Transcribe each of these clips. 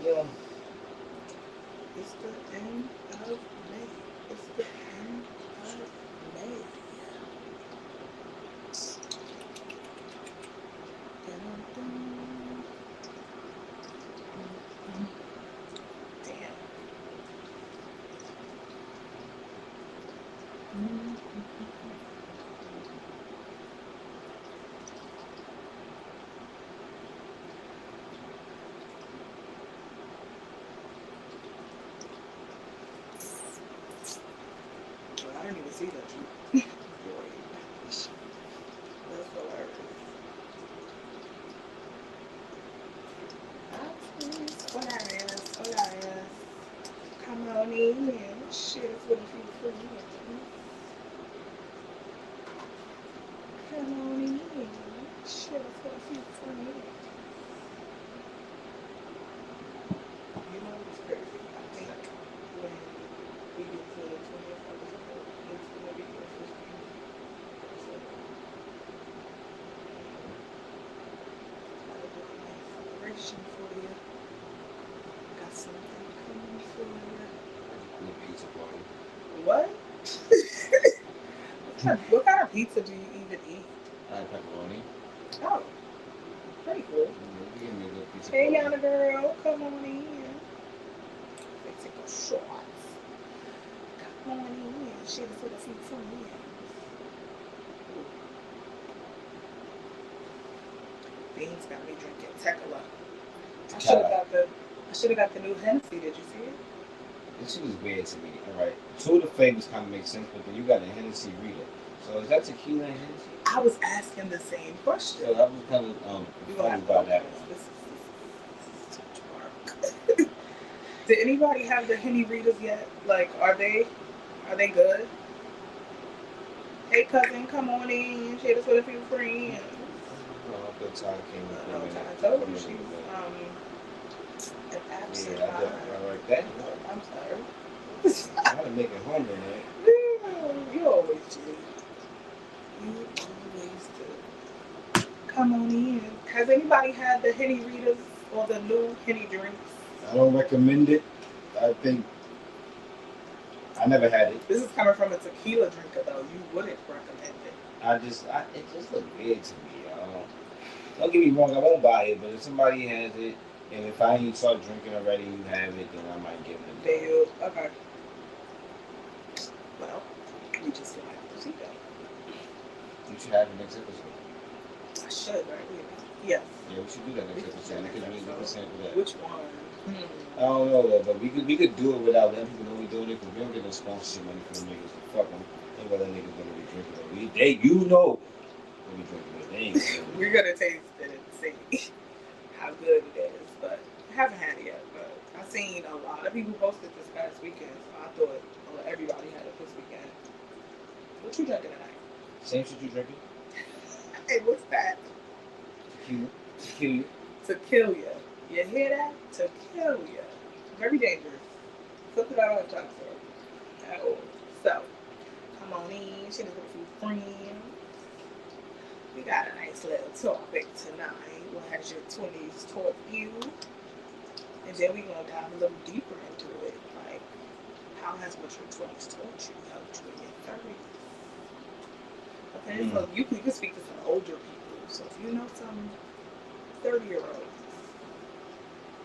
Yeah. It's the end of May. It's the end of May. Dun-dun-dun. Damn. Well, I didn't even see that. You. Boy, that's hilarious. That's hilarious. Hilarious. Come on in. Shit, it's what you friends. Come on in. Shit, it's what you friends. You know what's crazy? I think when we get to the 20th episode, it's gonna be your 15th episode. Got a really nice celebration for you. Got something coming for you. The pizza party. What? What kind of pizza do you even eat? I had pepperoni. Oh, pretty cool. You give me a good pizza Hey, party. Yana girl, come on in. They take a shot. Come on in. Share this with a few friends. Beans got me drinking tequila. I should have Tequila. got the. I should have got the new Hennessy. Did you see it? This shit is weird to me. All right, two of the flavors kind of make sense, but then you got a Hennessy Rita. So is that tequila and Hennessy? I was asking the same question. So I was kind of You gonna have confused to by open that this. one. This is too dark. Did anybody have the Henny Ritas yet? Like, are they good? Hey, cousin, come on in. Share this with a few friends. Oh, I thought Ty came in for a No, minute. I told For a you minute she's with that. an absent Yeah, I mind. did. All right, that. I'm I had to make it home tonight. sorry. You always do. You always do. Come on in. Has anybody had the Henny Ritas or the new Henny drinks? I don't recommend it. I think I never had it. This is coming from a tequila drinker, though. You wouldn't recommend it. It just look weird to me. Don't get me wrong, I won't buy it, but if somebody has it, and if I ain't start drinking already, you have it, then I might give it a They go. okay. Well, we just gonna have to see that. You should have it next episode. I should, right? Yes. Yeah, we should do that We next can do that episode. We next could we could episode. sample that. Which one? I don't know though, but we could do it without letting people know we doing it because we don't get no sponsorship money from them niggas. So fuck them. Ain't gonna let niggas know we drinking it. You know what we drinking it. They ain't gonna know we We're drinking gonna taste it and see how good it is, but I haven't had it yet. But I've seen a lot of people post it this past weekend, so I thought well, everybody had it this weekend. What you drinking tonight? it. Same shit you drinking? Hey, what's that? Tequila. Tequila. To kill you. You hear that? To kill you. Very dangerous. Something I don't talk to at all. So, come on in. Shit is with a few friends. We got a nice little topic tonight. What has your 20s taught you? And then we're going to dive a little deeper into it. Like, how has what your 20s taught you helped you in your 30s? Okay, so you can speak to some older people. So if you know some 30-year-olds,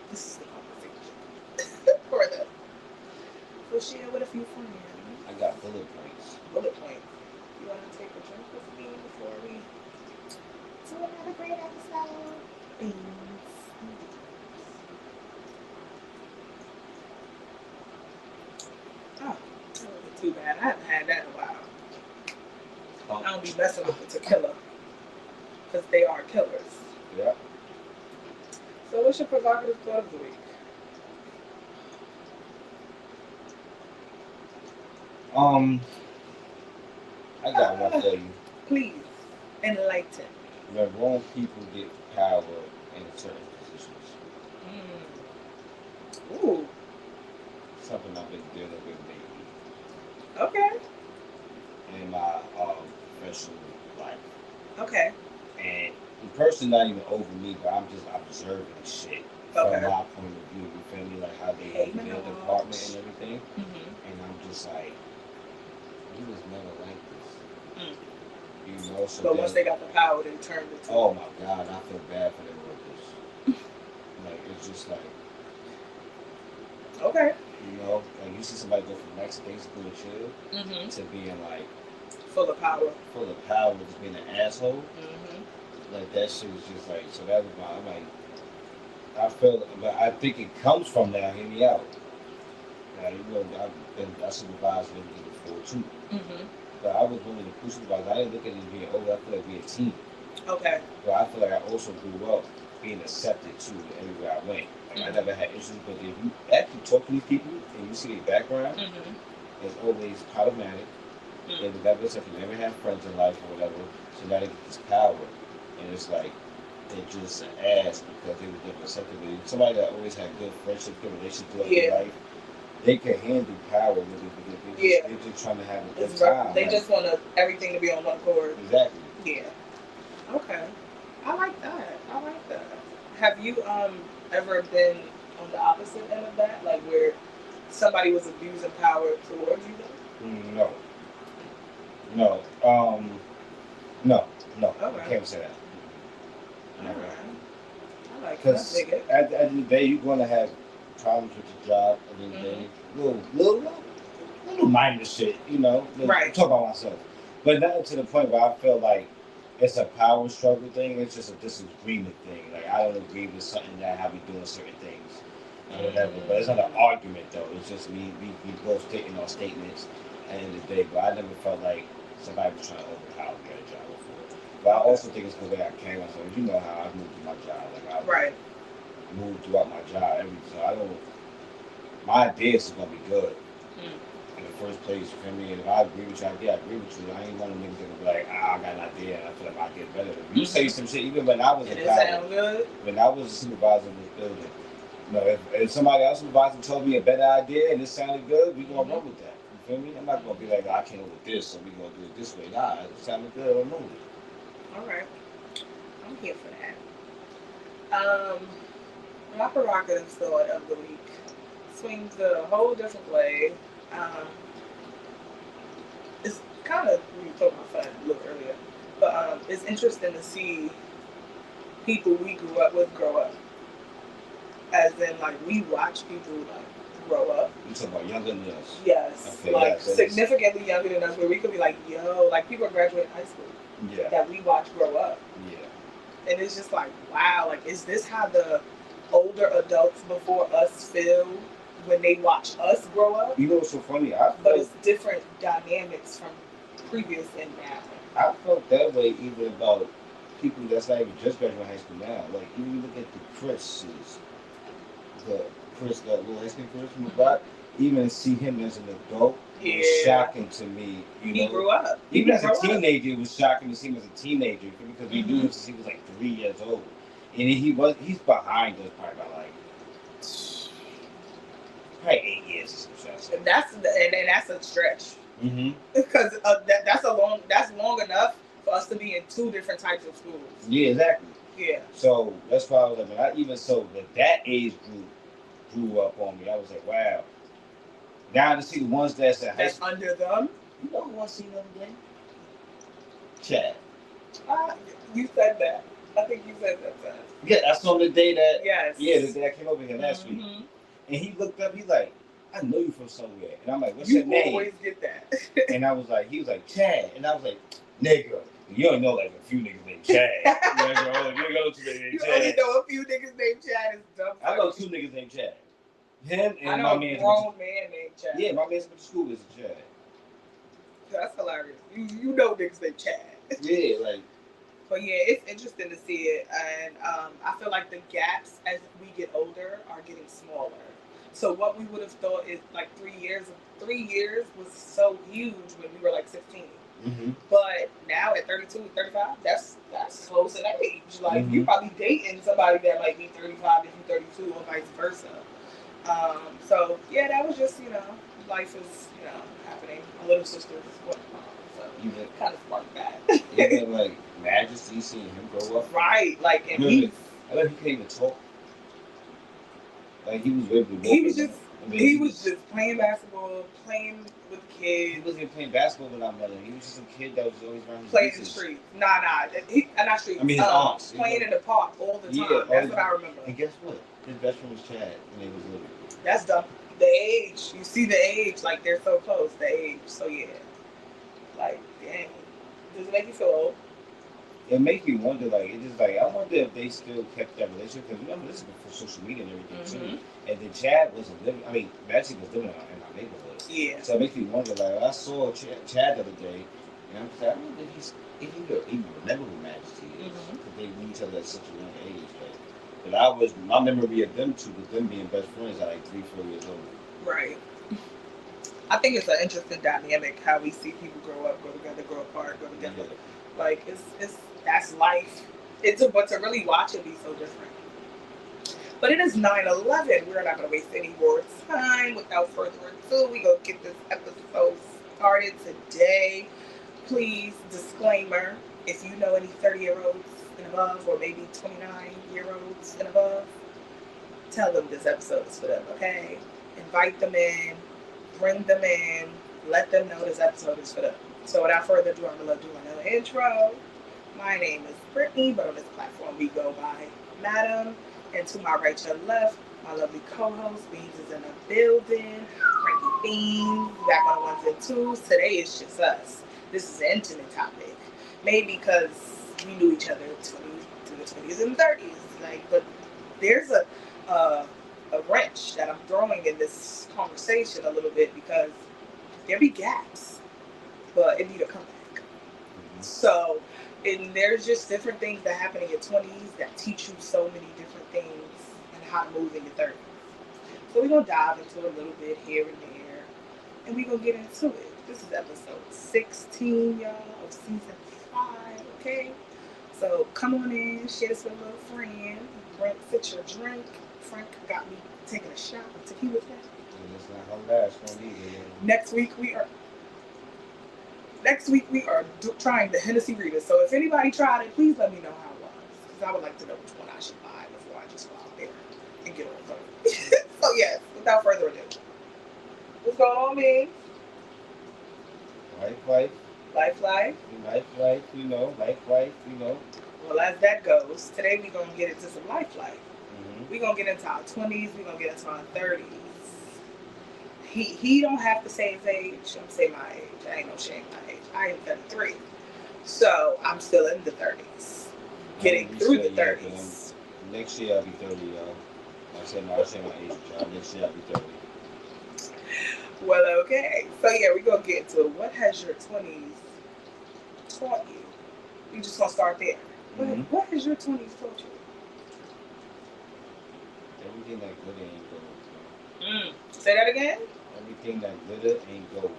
this is the conversation for them. So share with a few friends. I got bullet points. Bullet points. You want to take a drink with me before we do another great episode? Beans. Oh, that wasn't too bad. I haven't had that in a while. I don't be messing with the tequila because they are killers. Yeah. So what's your provocative thought of the week? Um, I got one for you. Please enlighten When wrong people get power in certain positions. me. Ooh, Something I've been dealing with lately okay, in my professional life. okay. And the person not even over me, but I'm just observing shit. from Okay. my point of view. You feel me? Like how they Hey, had the build Minaj. apartment and everything, Mm-hmm. and I'm just like, you was never like this, Mm. you know. So But once then, they got the power, they turned it to. oh my God, I feel bad for the workers. Like it's just like, Okay. you know, like you see somebody go from nice things cool and chill Mm-hmm. to being like Full of power. full of power, just being an asshole. Mm-hmm. Like that shit was just like, so that was my, I'm like, I feel, but I think it comes from now. Hear me out. Now, you know, I supervised everything before too, Mm-hmm. but I was willing to push supervise. I didn't look at it as being over. I feel like we a team. Okay. But I feel like I also grew up being accepted too everywhere I went. Like I Mm-hmm. never had issues, but if you actually talk to these people and you see their background, Mm-hmm. it's always problematic. They Mm-hmm. would never accept you, never have friends in life or whatever. So now they get this power, and it's like they're just an ass because they were never accepted. But somebody that always had good friendships, good relationships throughout their Yeah. life, they can handle power with it because Yeah. they're just trying to have a good It's time. they Like, just want everything to be on one chord. exactly. Yeah. Okay. I like that. I like that. Have you ever been on the opposite end of that, like where somebody was abusing power towards you? No, no, no, no. I Okay. can't say that. All Never. right. I like it. I Because dig it. at the end of the day, you're going to have problems with your job. At the end of the day, Mm-hmm. little minor shit, you know. Right. Talk about myself, but not to the point where I feel like it's a power struggle thing. It's just a disagreement thing. Like I don't agree with something that how we doing certain things or whatever. But it's not an argument though. It's just we both stating our statements at the end of the day. But I never felt like somebody was trying to overpower me at a job before. But I also think it's the way I came. So you know how I moved through my job. Like I Right. moved throughout my job. So I don't. My ideas is gonna be good Mm. in the first place. You feel me? And if I agree with you, I agree with you. I ain't one of them niggas that gonna be like, I got an idea and I feel like I get better. If you say some shit, even when I was And a it pilot, sound good. when I was a supervisor in this building, you know, if somebody else supervisor told me a better idea and it sounded good, we gonna run with that. You feel me? I'm not gonna be like, I came up with this, so we gonna do it this way. Nah, it sounded good. I'm moving. All right. I'm here for that. My prerogative thought of the week swings a whole different way. Um, it's kind of we talked about fun a little earlier, but it's interesting to see people we grew up with grow up. As in, like we watch people like grow up. You talking about younger than us? Yes, Okay, like yes, significantly younger than us, where we could be like, yo, like people are graduating high school yeah, that we watch grow up. yeah. And it's just like, wow, like, is this how the older adults before us feel when they watch us grow up? You know what's so funny? But it's different dynamics from previous and now. I felt that way even about people that's not even just graduating high school now. Like even you look at the Chris's, the Chris, that little high school Chris from the block, even see him as an adult was shocking to me. You He know, grew up. even as a teenager, it was shocking to see him as a teenager because we knew him since he was like 3 years old, and he's behind us probably by like probably 8 years or something. And that's a stretch. Mm-hmm. Because that's long enough for us to be in two different types of schools. Yeah, exactly. Yeah. So that's why I was like, when I even so that age group grew up on me. I was like, wow. Now to see the ones that's at high school. Under them. You know who I seen the other day? Chad. You said that. I think you said that time. Yeah, I saw him the day that. Yes. Yeah, the day I came over here last week. And he looked up. He's like, I know you from somewhere. And I'm like, what's your name? You always get that. And I was like, he was like, Chad. And I was like, nigga. You don't know like a few niggas named Chad. You don't know too many named Chad. You only know a few niggas named Chad is dumb. I know 2 niggas named Chad. Him and I know my a man. grown man named Chad. Yeah, my man's went to school with Chad. That's hilarious. You know niggas named Chad. Yeah, like. But yeah, it's interesting to see it, and I feel like the gaps as we get older are getting smaller. So what we would have thought is like 3 years. 3 years was so huge when we were like 16. Mm-hmm. But now at 32, 35, that's close in age. Like you probably dating somebody that might be 35 if you're 32 or vice versa. So yeah, that was just life is happening. My little sister is what so you kind of sparked that. Even like Majesty seeing him grow up. Right, like and I bet he can't even talk. Like he was able to He walk was around. just I mean, he was just playing basketball, playing with he kids, wasn't even playing basketball when I met him. He was just a kid that was always around his playing in the nieces. streets. Nah, not I streets. mean, his aunts. Playing in the park all the Yeah, time. That's always. what I remember. And guess what? His best friend was Chad when they was little. That's the age. You see the age, like they're so close. The age. So yeah, like dang. Does it make you feel old? It makes me wonder, like, it just like I wonder if they still kept that relationship because remember this is before social media and everything too. And then Chad wasn't living. I mean, Magic was living in our neighborhood. Yeah. So it makes me wonder. Like I saw Chad the other day, and I'm just like, I wonder if he could even remember who Majesty is because they knew each other at such a young age. But I was my memory of them two was them being best friends at like 3, 4 years old. Right. I think it's an interesting dynamic how we see people grow up, go together, grow apart, go together. Yeah. Like it's that's life. But to really watch it be so different. But it is 9/11. We're not going to waste any more time. Without further ado, we're going to get this episode started today. Please, disclaimer, if you know any 30-year-olds and above, or maybe 29-year-olds and above, tell them this episode is for them, okay? Invite them in, bring them in, let them know this episode is for them. So without further ado, I'm going to do another intro. My name is Brittany, but on this platform we go by Madam. And to my right, your left, my lovely co-host Beans is in the building. Frankie Beans, back on the ones and twos. Today is just us. This is an intimate topic. Maybe because we knew each other through the 20s and 30s. But there's a wrench that I'm throwing in this conversation a little bit because there be gaps, but it need a comeback. So, and there's just different things that happen in your 20s that teach you so many different things and how to move in your 30s. So we're going to dive into a little bit here and there, and we're going to get into it. This is episode 16, y'all, of season 5, okay? So come on in, share this with a little friend. Sit your drink. Frank got me taking a shot of tequila. It's not going to last long either. Next week we are trying the Hennessy Rita. So if anybody tried it, please let me know how it was. Because I would like to know which one I should buy before I just go out there and get on the phone. So yes, without further ado. What's going on, man? Life, you know. Well, as that goes, today we're going to get into some life. We're going to get into our 20s. We're going to get into our 30s. He don't have to say his age. I'm saying my age. I ain't no shame my age. I am 33. So I'm still in the 30s. Getting through the 30s. Next year I'll be 30, y'all. I say my age, y'all. Next year I'll be 30. Well, okay. So yeah, we're going to get into what has your 20s taught you? We just going to start there. What has your 20s taught you? Everything that glitter ain't gold. Say that again? Everything that glitter ain't gold.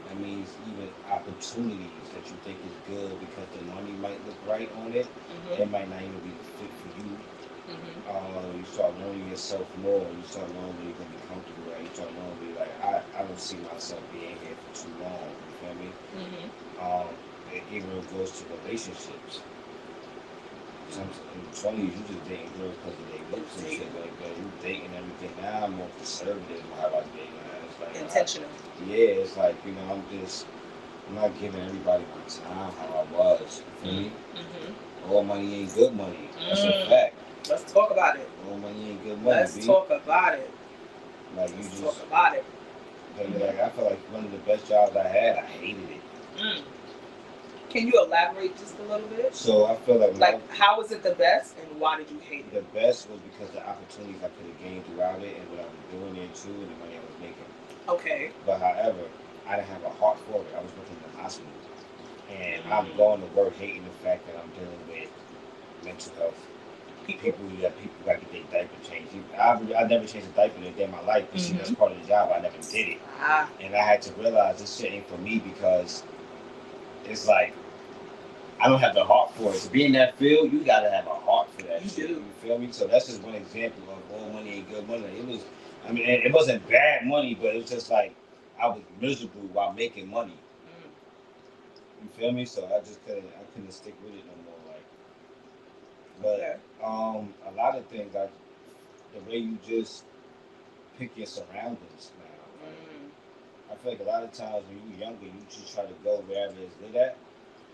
That means even opportunities that you think is good because the money might look right on it, it might not even be fit for you. You start knowing yourself more. You start knowing where you're going to be comfortable at. You start knowing where you're like, I don't see myself being here for too long. You feel me? It even goes to relationships. In the 20s, you just dating girls because of their looks and shit like that. You dating everything. Now I'm more conservative in how I date. It's like intentional. It's like, I'm not giving everybody my time how I was. You feel me? All money ain't good money. That's a fact. Let's talk about it. All money ain't good money. Let's talk about it. Like talk about it. Like I feel like one of the best jobs I had, I hated it. Can you elaborate just a little bit? So I feel like how was it the best and why did you hate it? The best was because the opportunities I could have gained throughout it and what I was doing there too and the money I was making. Okay. But however, I didn't have a heart for it. I was working in the hospital. And I'm going to work hating the fact that I'm dealing with mental health. People got to get their diaper changed. I never changed a diaper in a day of my life, but see, that's part of the job. I never did it. And I had to realize this shit ain't for me because it's like, I don't have the heart for it. To be in that field, you gotta have a heart for that shit. You feel me? So that's just one example of all money ain't good money. It wasn't bad money, but it was just like I was miserable while making money. You feel me? So I couldn't stick with it no more. A lot of things the way you just pick your surroundings now. Like, Mm. I feel like a lot of times when you're younger, you just try to go wherever it's lit at.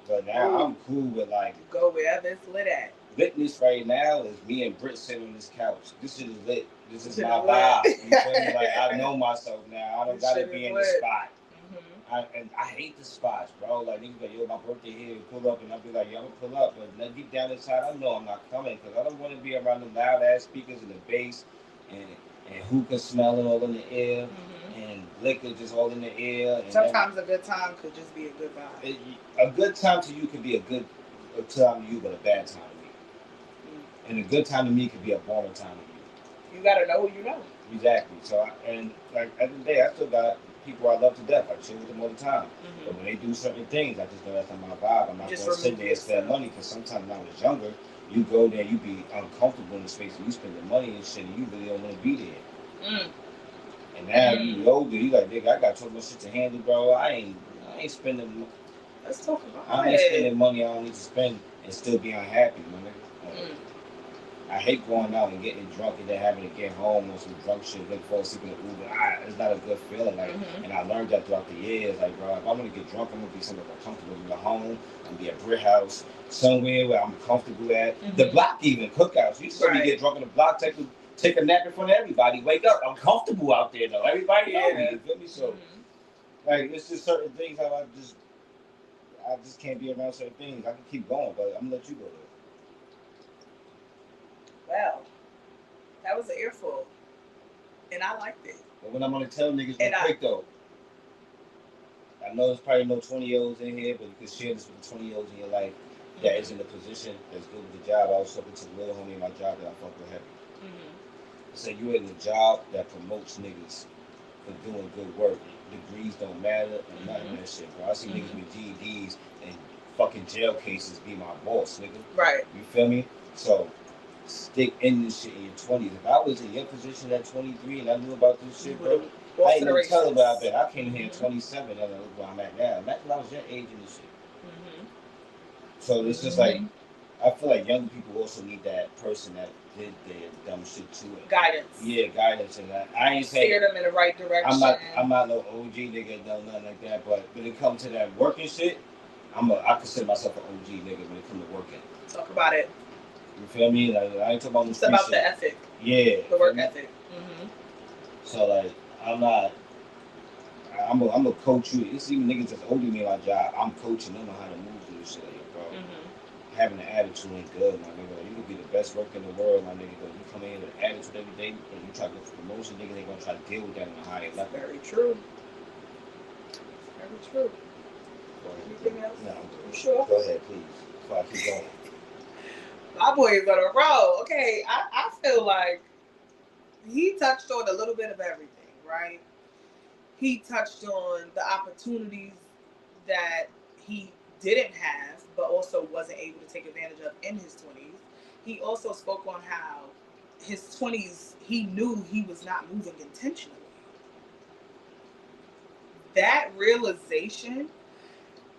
But now Ooh, I'm cool with like go wherever it's lit at. litness right now is me and Britt sitting on this couch. This shit is lit. This is Shit my is lit. vibe. You feel me? Like I know myself now. I don't This gotta shit is be in the lit. spot. Mm-hmm. And I hate the spots, bro. Like niggas be like, yo, my birthday here, pull up, and I'll be like, yo, I'm gonna pull up, but then deep down inside, I know I'm not coming because I don't want to be around the loud ass speakers and the bass and hookah smelling all in the air Mm-hmm. and liquor just all in the air. And Sometimes a good time could just be a good vibe. a good time to you could be a good time to you, but a bad time to me. Mm. And a good time to me could be a boring time to you. You gotta know who you know. Exactly. So, and like at the end of the day, I still got people I love to death. I chill with them all the time. Mm-hmm. But when they do certain things, I just know that's not my vibe. I'm not Just going to sit remove there and spend yourself. money because sometimes when I was younger, you go there, you be uncomfortable in the space and you spend the money and shit, and you really don't want to be there. Mm. And now Mm. you older, you like, nigga, I got so much shit to handle, bro. I ain't spending. Let's talk about I ain't it. spending money I don't need to spend and still be unhappy, my nigga. Mm. I hate going out and getting drunk and then having to get home on some drunk shit, then fall asleep in the Uber. It's not a good feeling. Like, Mm-hmm. and I learned that throughout the years. Like, bro, if I'm gonna get drunk, I'm gonna be somewhere comfortable in the home. I'm gonna be at Brick House, somewhere where I'm comfortable at. Mm-hmm. The block even cookouts. You see me get drunk in the block, take a nap in front of everybody. Wake up, I'm comfortable out there though. Everybody know me. You feel me? So, like, it's just certain things how I just can't be around certain things. I can keep going, but I'm gonna let you go though. Well, that was an earful, and I liked it. But when I'm gonna tell niggas real quick though. I know there's probably no 20-year-olds in here, but you can share this with the 20-year-olds in your life that is in a position that's good with the job. I was talking to the little homie in my job that I fuck with heavy. I said, you're in a job that promotes niggas for doing good work. Degrees don't matter and nothing of that shit, bro. I see niggas with GEDs and fucking jail cases be my boss, nigga. Right. You feel me? So, stick in this shit in your 20s. If I was in your position at 23 and I knew about this shit, bro, I ain't no telling where I've been. I came here at 27 and look where I'm at now. Imagine I was your age in this shit. So it's just like, I feel like young people also need that person that did their dumb shit to it. Guidance. Yeah, guidance. And I ain't saying steer them in the right direction. I'm not no OG nigga, no nothing like that. But when it comes to that working shit, I consider myself an OG nigga when it comes to working. Talk about it. You feel me? Like, I ain't talking about it's about shit. The ethic. Yeah. The work ethic. So like, I'm a coach you. It's even niggas that's older than me in my job. I'm coaching them on how to move through this shit, like, bro. Having an attitude ain't good, my nigga. You could be the best worker in the world, my nigga, but you come in with an attitude every day and you try to go for promotion, niggas ain't gonna try to deal with that on a higher level. Very true. Very true. Anything else? No. You sure? Go ahead, please. Before I keep going. My boy is on a roll. Okay, I feel like he touched on a little bit of everything, right? He touched on the opportunities that he didn't have, but also wasn't able to take advantage of in his 20s. He also spoke on how his 20s, he knew he was not moving intentionally. That realization,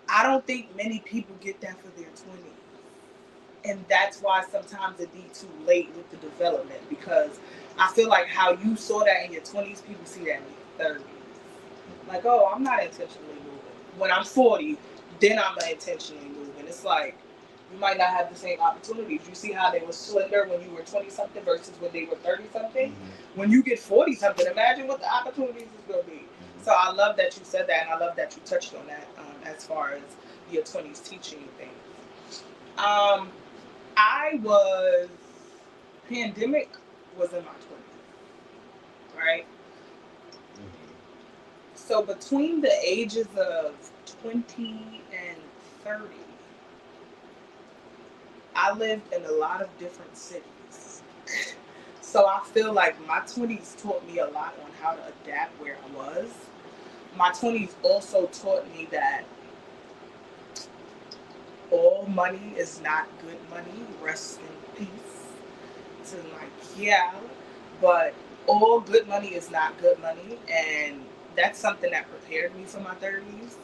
I don't think many people get that for their 20s. And that's why sometimes it be too late with the development, because I feel like how you saw that in your 20s, people see that in your 30s. Like, oh, I'm not intentionally moving. When I'm 40, then I'm intentionally moving. It's like, you might not have the same opportunities. You see how they were slender when you were 20-something versus when they were 30-something? When you get 40-something, imagine what the opportunities is going to be. So I love that you said that, and I love that you touched on that as far as your 20s teaching you things. Pandemic was in my 20s, right? So between the ages of 20 and 30, I lived in a lot of different cities. So I feel like my 20s taught me a lot on how to adapt where I was. My 20s also taught me that all money is not good money. Rest in peace to but all good money is not good money, and that's something that prepared me for my 30s.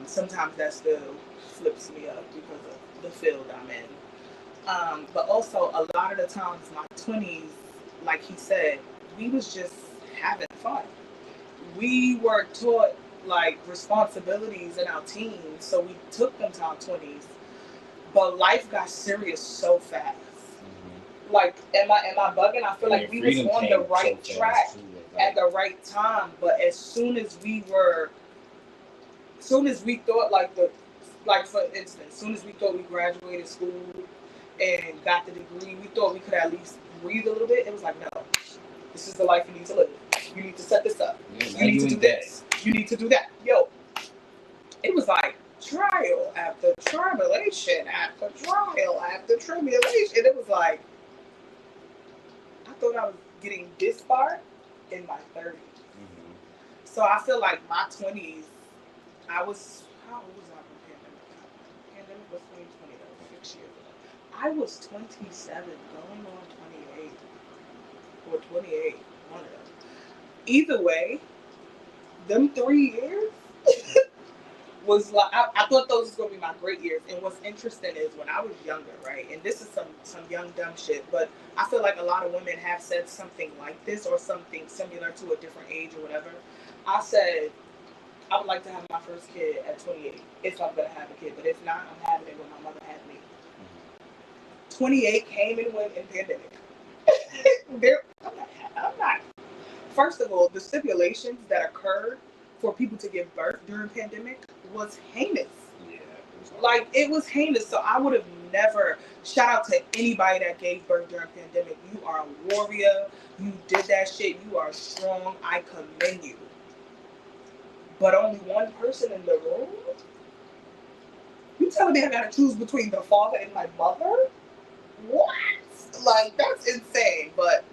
Sometimes that still flips me up because of the field I'm in. But also a lot of the times my 20s, like he said, we was just having fun. We were taught like responsibilities in our teens, so we took them to our 20s. But life got serious so fast. Like, am I bugging? I feel like we was on the right track at the right time, but as soon as we thought like for instance, as soon as we thought we graduated school and got the degree, we thought we could at least breathe a little bit. It was like, no, this is the life you need to live. You need to set this up. You need to do this. You need to do that. Yo, it was like trial after tribulation after trial after tribulation. It was like, I thought I was getting this far in my 30s. Mm-hmm. So I feel like my 20s, how old was I when pandemic happened? Pandemic was 2020, that was 6 years ago. I was 27, going on 28, or 28, one of them. Either way, them 3 years was like, I thought those was gonna be my great years. And what's interesting is when I was younger, right? And this is some young dumb shit, but I feel like a lot of women have said something like this or something similar to a different age or whatever. I said I would like to have my first kid at 28 if I'm gonna have a kid, but if not, I'm having it when my mother had me. 28 came and went in pandemic. I'm not. First of all, the stipulations that occurred for people to give birth during pandemic was heinous. Yeah, it was heinous. So I would have never. Shout out to anybody that gave birth during pandemic. You are a warrior. You did that shit. You are strong. I commend you. But only one person in the room. You telling me I gotta choose between the father and my mother? What? Like, that's insane. But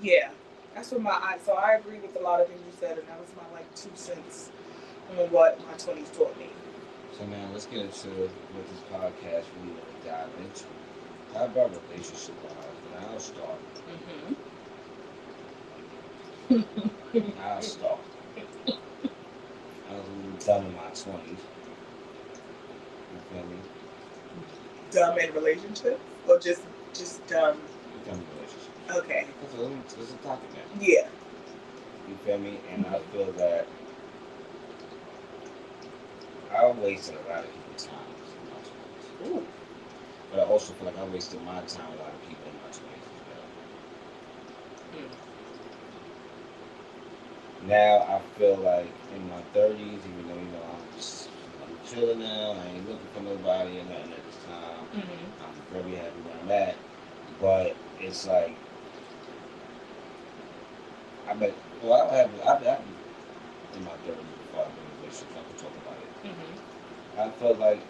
yeah, that's what so I agree with a lot of things you said, and that was my like 2 cents on what my 20s taught me. So now let's get into what this podcast really want to dive into. How about relationship wise? And I'll start. I'll start. I was a little dumb in my 20s. You feel me? Dumb in relationships? Or just dumb? Dumb in relationships. Okay. That's a topic now. Yeah. You feel me? And I feel that I wasted a lot of people's time in my 20s. Ooh. But I also feel like I wasted my time with a lot of people in my 20s as well. Now I feel like in my 30s, even though I'm chilling now, I ain't looking for nobody or nothing at this time. I'm very happy where I'm at, but it's like I've been in my 30s before I've been in a relationship. I can talk about it. I feel like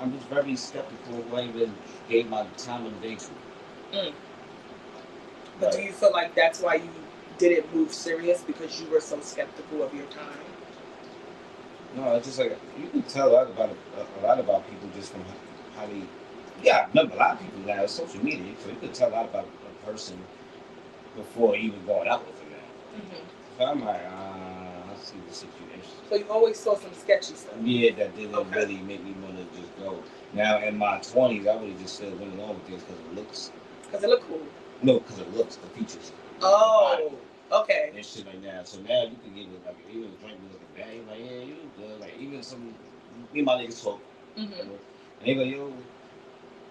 I'm just very skeptical of what I even gave my time and day to. But do you feel like that's why you didn't move serious, because you were so skeptical of your time? No, it's just like you can tell a lot about people just from how they. Yeah, I remember a lot of people now. It's social media, so you can tell a lot about a person before even going out with them now. So I'm like, I see the situation. So you always saw some sketchy stuff. Yeah, that didn't really make me want to just go. Now in my 20s, I would have just still went along with this because it looks. Because it looked cool. No, because it looks, the features. Oh, okay. And shit like that. So now you can get it, like, even a drink looking bad. You're like, yeah, you good. Like, even some, me and my niggas talk. You know? And they go, yo,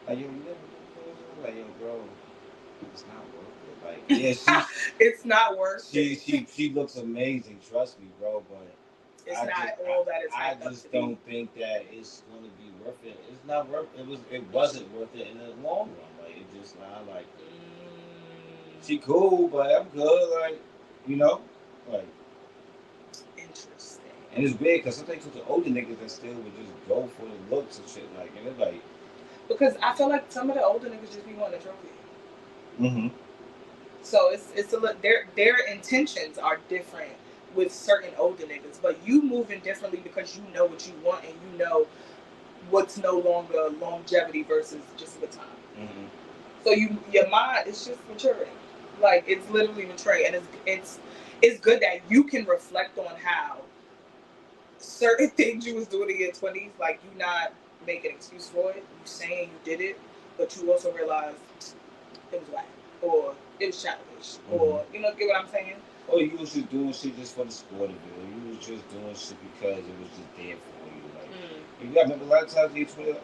like, yo, you never, like, yo, bro, it's not worth it. Like, yeah, it's not worth it. She looks amazing, trust me, bro, but it's all that it's I just don't think that it's going to be worth it. It's not worth it. It wasn't worth it in the long run. Like, it just not like, she cool, but I'm good, like, you know? Like, interesting. And it's weird because sometimes the older niggas that still would just go for the looks and shit, like, and it's like. Because I feel like some of the older niggas just be wanting a trophy. So it's a look. Their intentions are different with certain older niggas, but you moving differently because you know what you want and you know what's no longer longevity versus just a good time. So your mind is just maturing. Like, it's literally maturing, and it's good that you can reflect on how certain things you was doing in your 20s, like, you not making an excuse for it, you saying you did it, but you also realize it was whack, or it was childish, or you know, get what I'm saying? Or you was just doing shit just for the sport of it, or you was just doing shit because it was just there for you. Like, you got remember a lot of times you Twitter,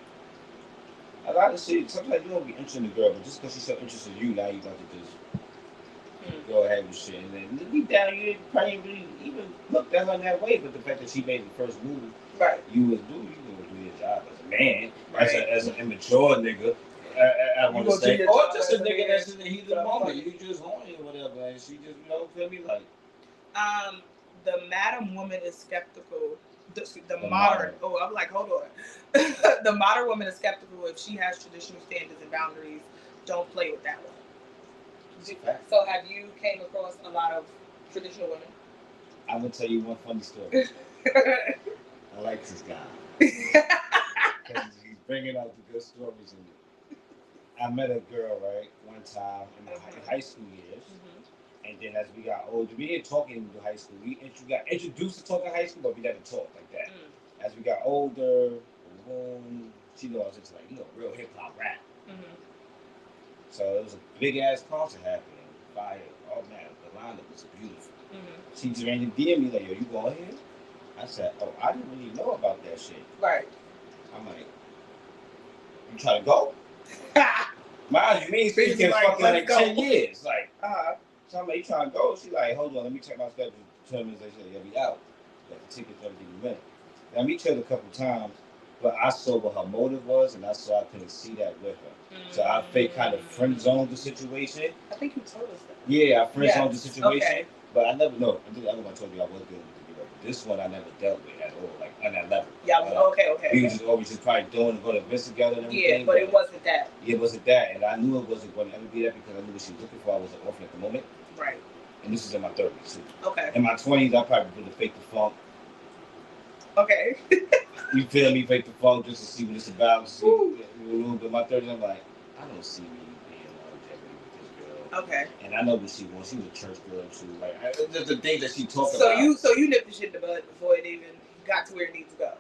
a lot of shit. Sometimes you don't be interested in the girl, but just because she's so interested in you, now you about to just go ahead with shit. And then deep down, you didn't probably really even look at her in that way. But the fact that she made the first move, right? You was do your job as a man, right. as an immature nigga. I want to say, or just a nigga that's in the heat of the moment. You just horny or whatever, and she just feel me like. The madam woman is skeptical. The modern. Oh, I'm like, hold on. The modern woman is skeptical if she has traditional standards and boundaries. Don't play with that one. So, have you came across a lot of traditional women? I'm gonna tell you one funny story. I like this guy because he's bringing out the good stories in me. I met a girl one time in my high school years, and then as we got older, we didn't talk in high school. We got introduced to talking high school, but we never talked like that. As we got older, she knows I was into real hip hop rap. So it was a big ass concert happening. Fire, oh man, the lineup was beautiful. She just ran to DM me like, "Yo, you going here?" I said, "Oh, I didn't really know about that shit." Right. I'm like, "You trying to go?" Mind you, me and she kept fucking like 10 years. Like, so I'm like, "You trying to go?" She like, "Hold on, let me check my schedule." Determines they said, "Yeah, we out." Got the tickets, everything we went. Now we chilled a couple times, but I saw what her motive was, and I saw I couldn't see that with her. So I fake kind of friend zoned the situation. I think you told us that. Yeah, I friend zoned the situation. Okay. But I never know. I think I told you I was good with the girl. This one I never dealt with at all, like on that level. Yeah, okay. We was just always just probably doing and go to events together and everything. Yeah, but it wasn't that. Yeah, it wasn't that, and I knew it wasn't going to ever be that because I knew what she was looking for. I was an orphan at the moment. Right. And this is in my 30s too. Okay. In my 20s, I probably would have faked the funk. Okay. You feel me? Fake the funk just to see what it's about. See a little bit. My 30s, I'm like, I don't see me being longevity with this girl. Okay. And I know what she wants. She was a church girl too. Like, just the things that she talked about. So you nipped the shit in the bud before it even got to where it needs to go.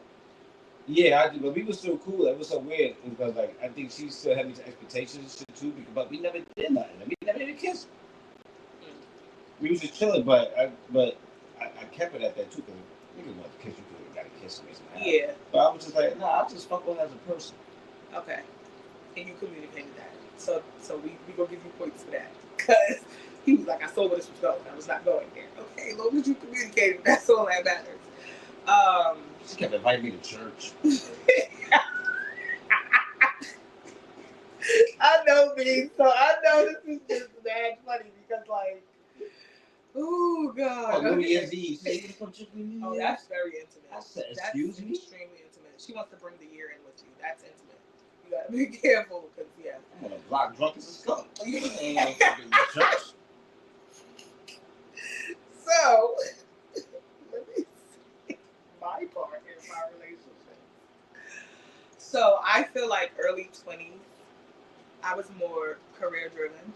Yeah, I do. But we were still cool. It was so weird because I think she still had these expectations and shit too. But we never did nothing. We never even kissed. We was just chilling, but I kept it at that too because niggas want to kiss you because they got to kiss me. Yeah. But I was just like, nah, I just fuck with her as a person. Okay. And you communicated that. So we gonna give you points for that. Because he was like, I saw where this was going. I was not going there. Okay, as long as you communicated, that's all that matters. She kept inviting me to church. I know, B. So I know this is just mad funny because like, oh God. New Year's Eve. Oh, that's very intimate. I said, excuse me? Extremely intimate. She wants to bring the year in with you. That's intimate. You gotta be careful because I'm on a block drunk as a skunk. So let me see my part in my relationship. So I feel like early 20s, I was more career driven,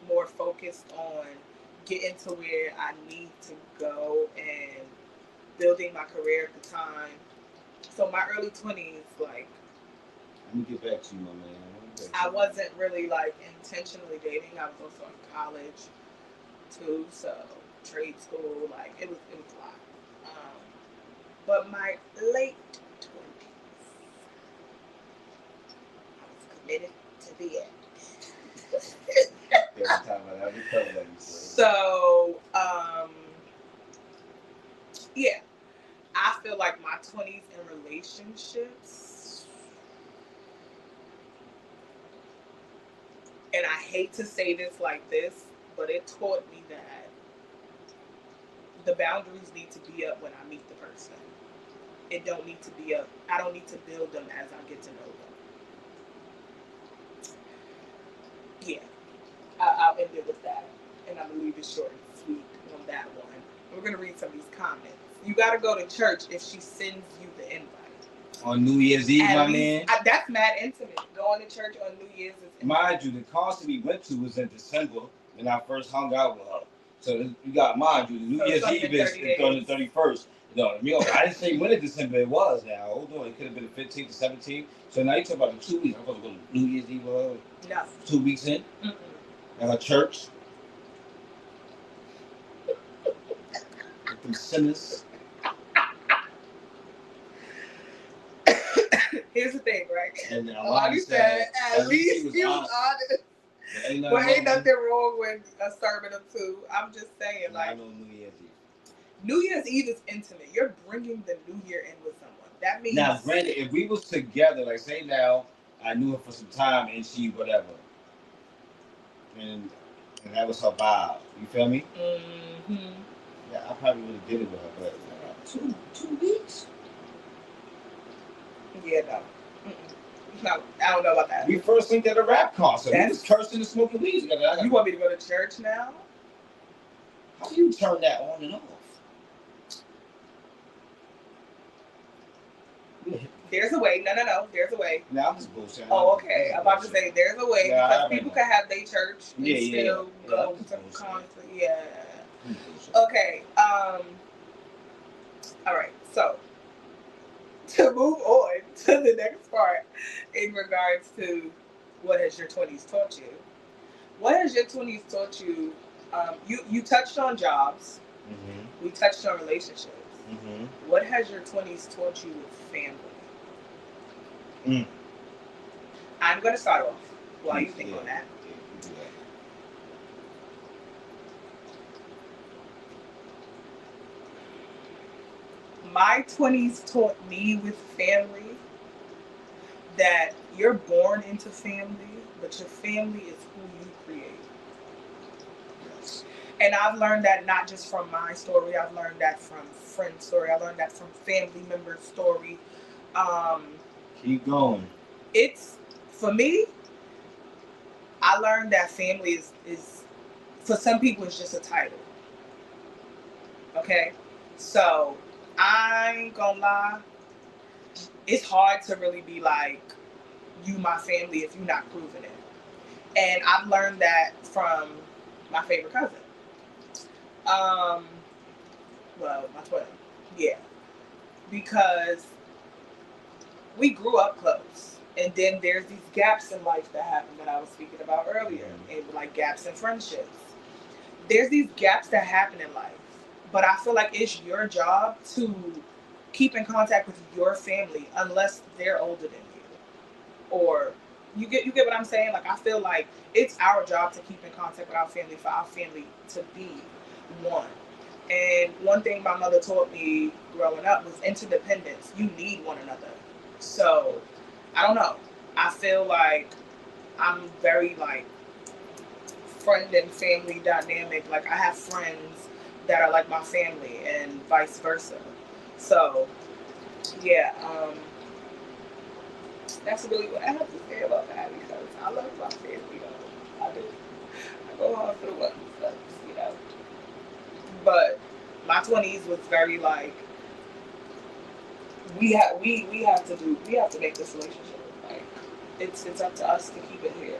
more focused on getting to where I need to go and building my career at the time. So my early 20s, like, let me get back to you, my man. I wasn't really like intentionally dating. I was also in college too, so trade school, like it was a lot. But my late 20s, I was committed to the end. So, yeah, I feel like my 20s in relationships, and I hate to say this like this, but it taught me that the boundaries need to be up when I meet the person. It don't need to be up. I don't need to build them as I get to know them. Yeah, I'll end it with that. And I'm going to leave it short and sweet on that one. We're going to read some of these comments. You got to go to church if she sends you the invite. On New Year's Eve, my man. That's mad intimate. Going to church on New Year's is intimate. Mind you, the concert we went to was in December when I first hung out with her. So you got, mind you, the New Year's Eve is on the 31st. No, I didn't say when in December it was. Now hold on, it could have been the 15th to 17th. So now you talk about the 2 weeks. I'm supposed to go to New Year's Eve. No. 2 weeks in. Mm-mm. At her church. With them sinners. Here's the thing, right? And Alani said, at least he was honest. But ain't nothing wrong with a sermon or two. I'm just saying, like, know New Year's Eve. New Year's Eve is intimate. You're bringing the New Year in with someone. That means. Now, granted, if we was together, like say now, I knew her for some time and she whatever, and that was her vibe. You feel me? Mm-hmm. Yeah, I probably would have did it with her, but 2 weeks. Yeah, no. No, I don't know about that. We first linked at a rap concert. We was cursing and smoking weed together. You want me to go to church now? How do you turn that on and off? There's a way. No. There's a way. No, I'm just bullshitting. Oh, okay. I'm about to say there's a way because people can have their church and still go to concert. Yeah. Okay. All right. So to move on to the next part in regards to what has your 20s taught you? What has your 20s taught you? You touched on jobs. Mm-hmm. We touched on relationships. Mm-hmm. What has your 20s taught you with family? I'm going to start off while you think on that. My 20s taught me with family that you're born into family, but your family is who you create. Yes. And I've learned that not just from my story, I've learned that from friends' story, I learned that from family members' story. Keep going. It's, for me, I learned that family is for some people, it's just a title. Okay? So, I ain't gonna lie. It's hard to really be like, you my family if you're not proving it. And I've learned that from my favorite cousin. Well, my twin. Yeah. Because we grew up close. And then there's these gaps in life that happen that I was speaking about earlier. And like gaps in friendships. There's these gaps that happen in life. But I feel like it's your job to keep in contact with your family unless they're older than you. Or you get what I'm saying? Like I feel like it's our job to keep in contact with our family for our family to be one. And one thing my mother taught me growing up was interdependence. You need one another. So I don't know. I feel like I'm very like friend and family dynamic. Like I have friends that are like my family and vice versa. So yeah, that's really what I have to say about that because I love my family though. I do. I go hard for the ones that, you know. But my 20s was very like we have to make this relationship. Like it's up to us to keep it here.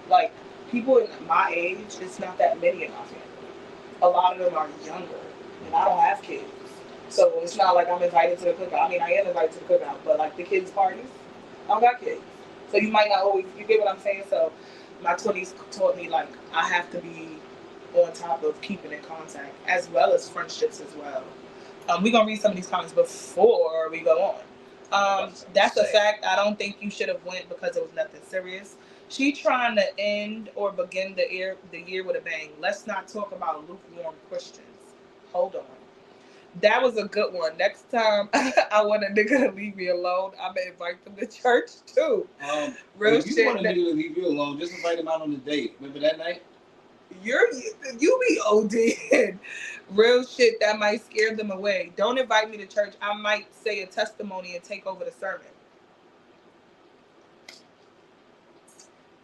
Like people in my age, it's not that many in my family. A lot of them are younger, and I don't have kids, so it's not like I'm invited to the cookout. I mean, I am invited to the cookout, but like the kids' parties, I don't got kids, so you might not always. You get what I'm saying? So my 20s taught me like I have to be on top of keeping in contact as well as friendships as well. We're gonna read some of these comments before we go on. That's a fact. I don't think you should have went because it was nothing serious. She trying to end or begin the year with a bang. Let's not talk about lukewarm Christians. Hold on. That was a good one. Next time I want a nigga to leave me alone, I'm gonna invite them to church too. Real if you shit. Want a nigga to leave you alone, just invite him out on a date. Remember that night? You be OD. Real shit that might scare them away. Don't invite me to church. I might say a testimony and take over the sermon.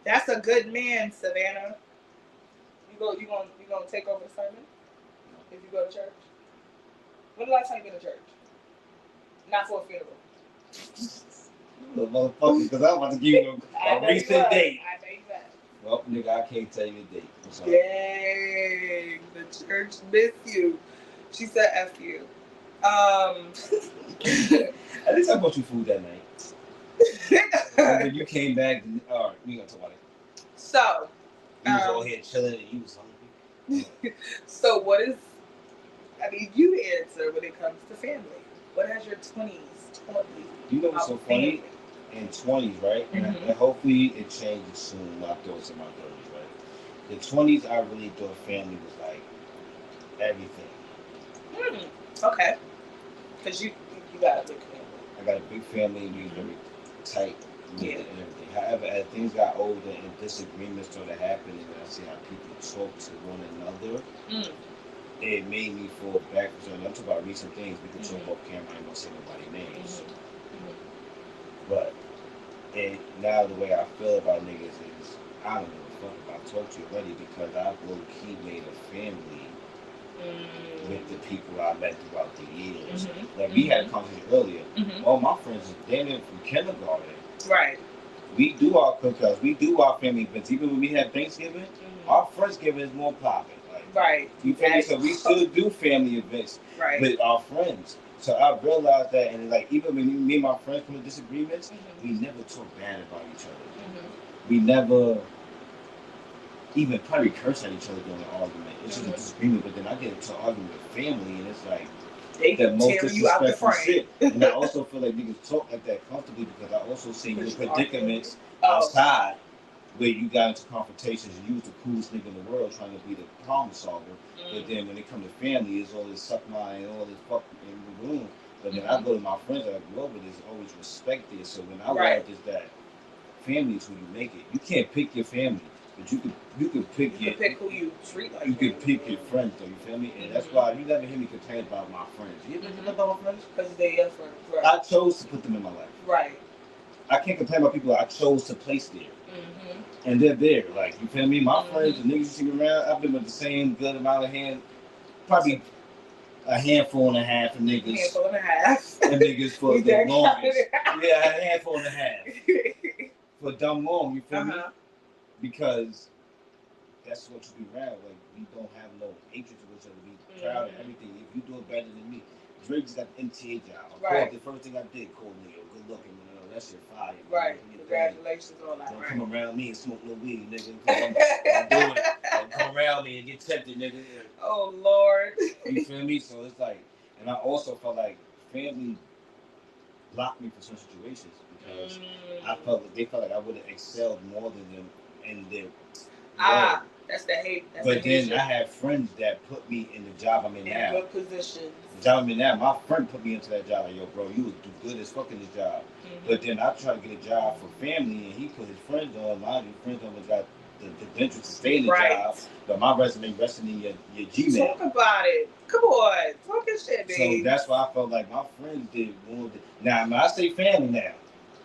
That's a good man, Savannah. You gonna take over the sermon if you go to church? When the last time you been to church? Not for a funeral. Little motherfucker, because I'm about to give you a recent date. I think that. Well, nigga, I can't tell you the date. Dang, the church missed you. She said F you. At least I bought you food that night. And when you came back, all right, we gonna talk about it. So, you was all here chilling and you was hungry. So what is? I need you to answer when it comes to family. What has your 20s taught you? You know what's so funny? In 20s, right? And hopefully it changes soon when I throw it in my 30s, right? The 20s, I really thought family was like everything. Okay. Because you got a big family. I got a big family and we very tight and everything. However, as things got older and disagreements started happening and I see how people talk to one another, it made me fall backwards. I'm talking about recent things. We can talk off camera. I ain't gonna say nobody's names. But now the way I feel about niggas is I don't give a fuck if I talk to you already because I've low key made a family with the people I met throughout the years. Like we had a conversation earlier. All my friends are damn near from kindergarten. Right. We do our cookouts. We do our family events. Even when we have Thanksgiving, our Friendsgiving is more popping. Right. You feel me? So we still do family events with our friends. So I realized that, and like even when me and my friends come to disagreements, we never talk bad about each other. We never even probably curse at each other during an argument. It's just a disagreement, but then I get into an argument with family, and it's like the most disrespectful shit. And I also feel like niggas talk like that comfortably because I also see your predicaments outside. Where you got into confrontations and you was the coolest nigga in the world trying to be the problem solver. But then when it comes to family, it's all this suck my and all this fuck in the room. But then I go to my friends that I grew up with, there's always respect there. So when I learned is that family is who you make it. You can't pick your family, but you can pick pick who you treat like. You can pick your friends though, you feel me? And that's why you never hear me complain about my friends. You ever complain about my friends? Because they're your friends. Right. I chose to put them in my life. Right. I can't complain about people I chose to place there. And they're there, like, you feel me? My friends, the niggas you see me around, I've been with the same good amount of probably a handful and a half of niggas. Handful and a half. And niggas for the longest. Yeah, a handful and a half. For dumb long, you feel me? Because that's what you be around. Like, we don't have no hatred to each other. We proud of everything. If you do it better than me. Drake just got the MTA job. Right. The first thing I did, called nigga, good looking, that shit fire. Right. Congratulations on that. Don't come around me and smoke no weed, nigga. I'm doing it. Don't come around me and get tempted, nigga. Oh, Lord. You feel me? So it's like, and I also felt like family blocked me for some situations because they felt like I would have excelled more than them in their world. That's the hate. But then I have friends that put me in the job I'm in now. Good positions. The job I'm in now, my friend put me into that job. Like, yo, bro, you would do good as fuck in this job. But then I try to get a job for family, and he put his friends on. A lot of his friends only got the credentials to stay in the job. But my resume resting in your Gmail. Talk about it. Come on, talk your shit, baby. So that's why I felt like my friends did more. Now, when I say family now,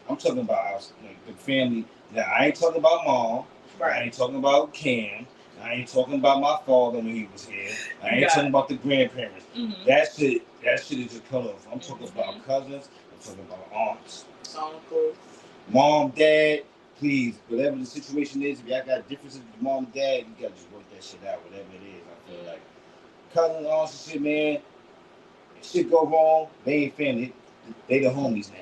I'm talking about like the family. Now, I ain't talking about mom. Right. I ain't talking about Cam. I ain't talking about my father when he was here. I ain't talking about the grandparents. That shit is just cut off. I'm talking about cousins. I'm talking about aunts, uncles, mom, dad. Please, whatever the situation is, if y'all got differences with mom and dad, you gotta just work that shit out. Whatever it is, I feel like cousins, aunts, and shit, man. If shit go wrong, they ain't family. They the homies now.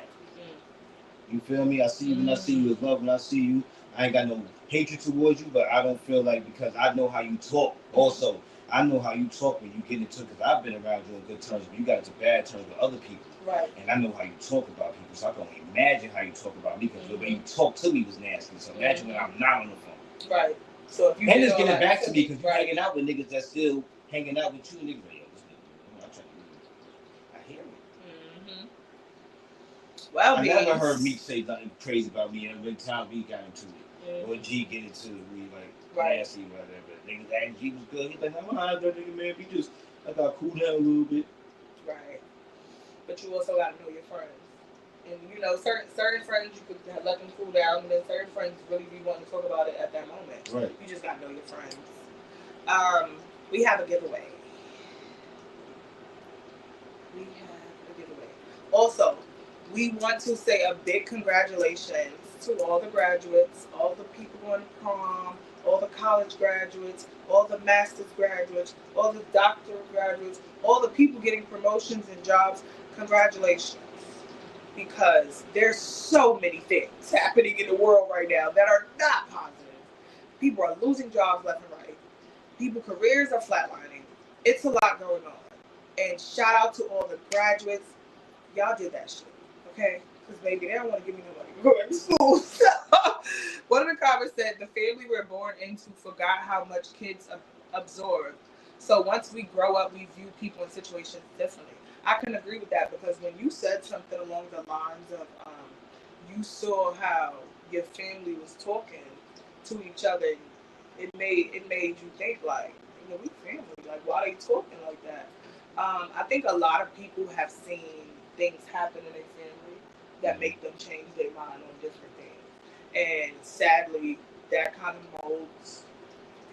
You feel me? I see you when I see you. It's love when I see you. I ain't got no hatred towards you, but I don't feel like because I know how you talk. Also, I know how you talk when you get into it because I've been around you on good terms, but you got into bad terms with other people. Right. And I know how you talk about people, so I can only imagine how you talk about me because the way you talk to me was nasty. So imagine when I'm not on the phone. Right. So if you and it's getting back to me because you're hanging out with niggas that's still hanging out with you, niggas like, yo, this nigga, I'm trying to I hear it. Well, I never heard Meek say nothing crazy about me every time we got into it. Or G get into me like nasty, whatever. Niggas and G was good. He's like, I'm alright, that nigga, man. I gotta cool down a little bit. Right. But you also gotta know your friends. And you know, certain friends you could let them cool down, and then certain friends really be wanting to talk about it at that moment. Right. You just gotta know your friends. We have a giveaway. Also, we want to say a big congratulations to all the graduates, all the people going to prom, all the college graduates, all the master's graduates, all the doctorate graduates, all the people getting promotions and jobs. Congratulations. Because there's so many things happening in the world right now that are not positive. People are losing jobs left and right. People careers are flatlining. It's a lot going on. And shout out to all the graduates. Y'all did that shit, okay? Because maybe they don't want to give me no money for going to school. So, one of the comments said, the family we're born into forgot how much kids absorb. So once we grow up, we view people in situations differently. I can agree with that because when you said something along the lines of you saw how your family was talking to each other, it made you think like, you know, we family. Like, why are they talking like that? I think a lot of people have seen things happen in their family that make them change their mind on different things. And sadly, that kind of molds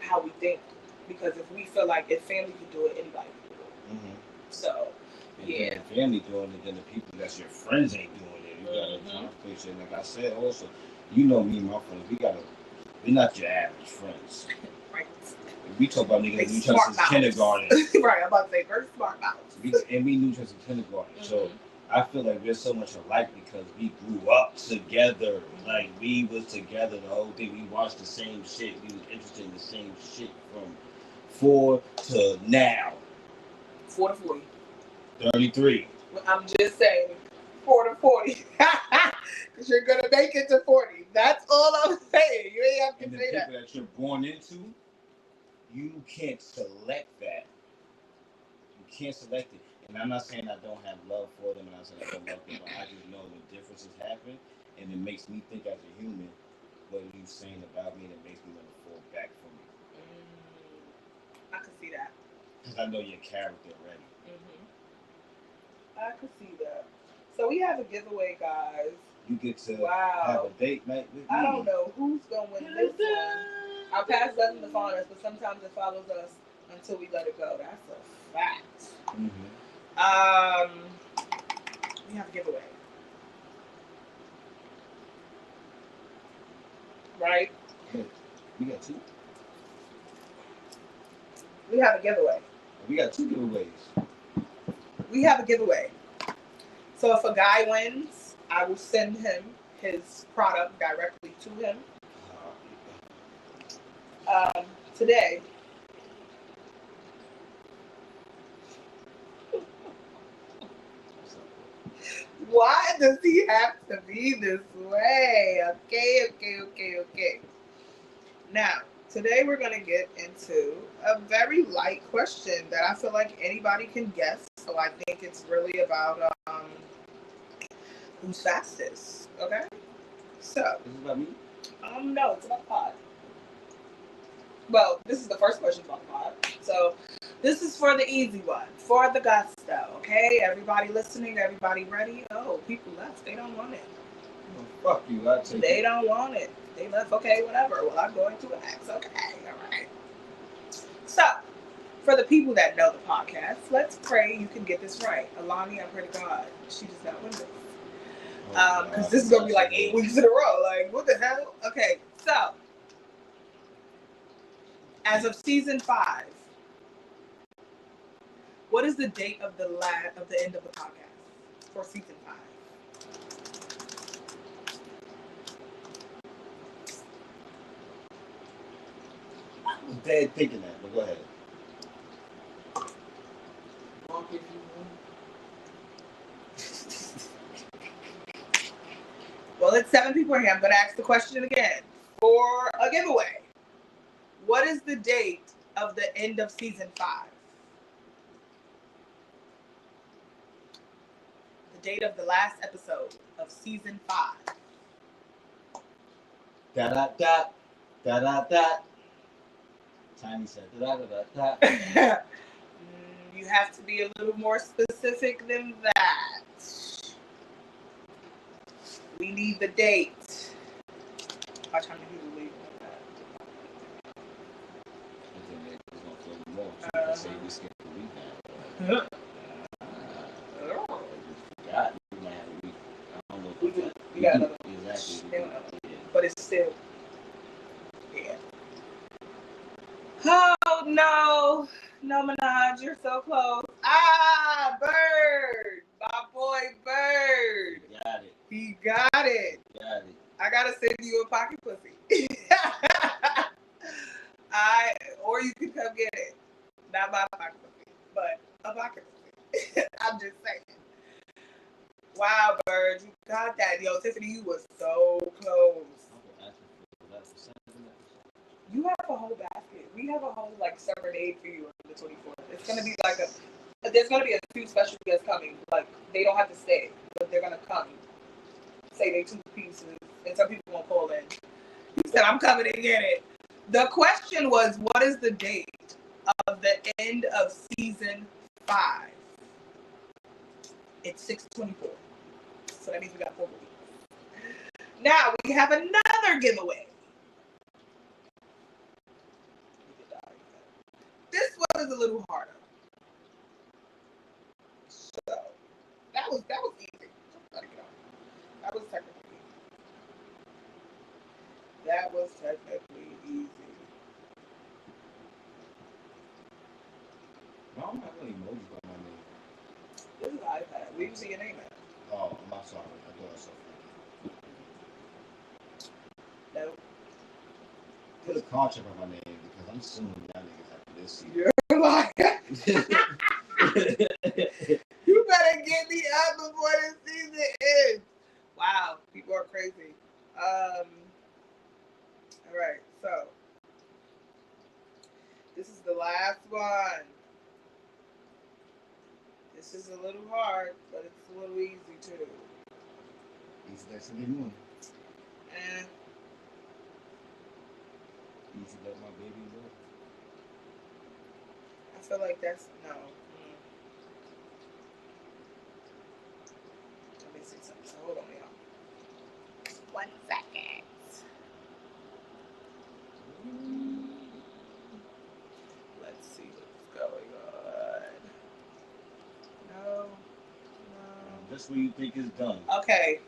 how we think. Because if we feel like if family can do it, anybody can do it. Mm-hmm. So, and yeah. If family doing it, then the people that's your friends ain't doing it. You gotta accomplish it. Like I said, also, you know me and my friends, we're not your average friends. Right. We talk about niggas we trust since kindergarten. Right, I'm about to say very smart mouths. And we knew each other since kindergarten. Mm-hmm. So I feel like we're so much alike because we grew up together. Like we was together the whole thing. We watched the same shit. We was interested in the same shit from 4 to now. 4 to 40. 33. I'm just saying 4 to 40. Because you're gonna make it to 40. That's all I'm saying. You ain't have to say that. And the people that you're born into, you can't select that. You can't select it. And I'm not saying I don't have love for them, and I'm not saying I don't love them, but I just know when differences happen, and it makes me think as a human, what are you saying about me, and it makes me want to fall back from you. I can see that. Because I know your character already. I can see that. So we have a giveaway, guys. You get to have a date night with me. I don't know who's going to win this one. Our past doesn't follow us, but sometimes it follows us until we let it go. That's a fact. We have a giveaway. Right? We got 2. We have a giveaway. We got 2 giveaways. We have a giveaway. So if a guy wins, I will send him his product directly to him. Today. Why does he have to be this way? Okay. Now, today we're going to get into a very light question that I feel like anybody can guess. So I think it's really about who's fastest. Okay? So. Is it about me? No, it's about the pod. Well, this is the first question about the pod. So this is for the easy one, for the gusto. Okay? Everybody listening, everybody ready? Oh, people left. They don't want it. Oh, fuck you. I'll take They it. don't want it. They left. Okay, whatever. Well, I'm going to ask. Okay, all right. So, for the people that know the podcast, let's pray you can get this right. Alani, I pray to God she does not win this. Because this is going to be like 8 weeks in a row. Like, what the hell? Okay, so, as of season 5, what is the date of the end of the podcast for season 5? I was dead thinking that, but go ahead. Well, it's 7 people here. I'm going to ask the question again for a giveaway. What is the date of the end of season 5? The date of the last episode of season 5. Da da da da da da. Tiny said da da da da. You have to be a little more specific than that. We need the date. Watch how many people leave like that. Say we skipped the week now. God, we might have a week. I don't know if we got another exactly. But it's still, yeah. Minaj, you're so close. Ah, Bird. My boy Bird. He got it. got it. I gotta send you a pocket pussy. Or you can come get it. Not my pocket pussy, but a pocket pussy. I'm just saying. Wow, Bird, you got that. Yo, Tiffany, you was so close. You have a whole basket. We have a whole serenade for you on the 24th. It's gonna be there's gonna be a few special guests coming. Like they don't have to stay, but they're gonna come. Say they 2 pieces, and some people won't call in. He said, "I'm coming to get it." The question was, what is the date of the end of season 5? It's 6/24. So that means we got 4 weeks. Now we have another giveaway. This one is a little harder. So that was easy. That was technically easy. That was technically easy. Why don't I have any emojis by my name? This is an iPad. We can see your name at. Oh, I'm not sorry. I thought I saw it. No. Put a contract on my name because I'm suing y'all niggas after this season. You're lying. You better get me up before this season ends. Wow, people are crazy. All right, so this is the last one. This is a little hard, but it's a little easy too. Easy, that's a good one. Easy, let my baby live. I feel like that's no. Let me see something. So hold on, y'all. 1 second. Let's see what's going on. No. That's what you think is done. Okay.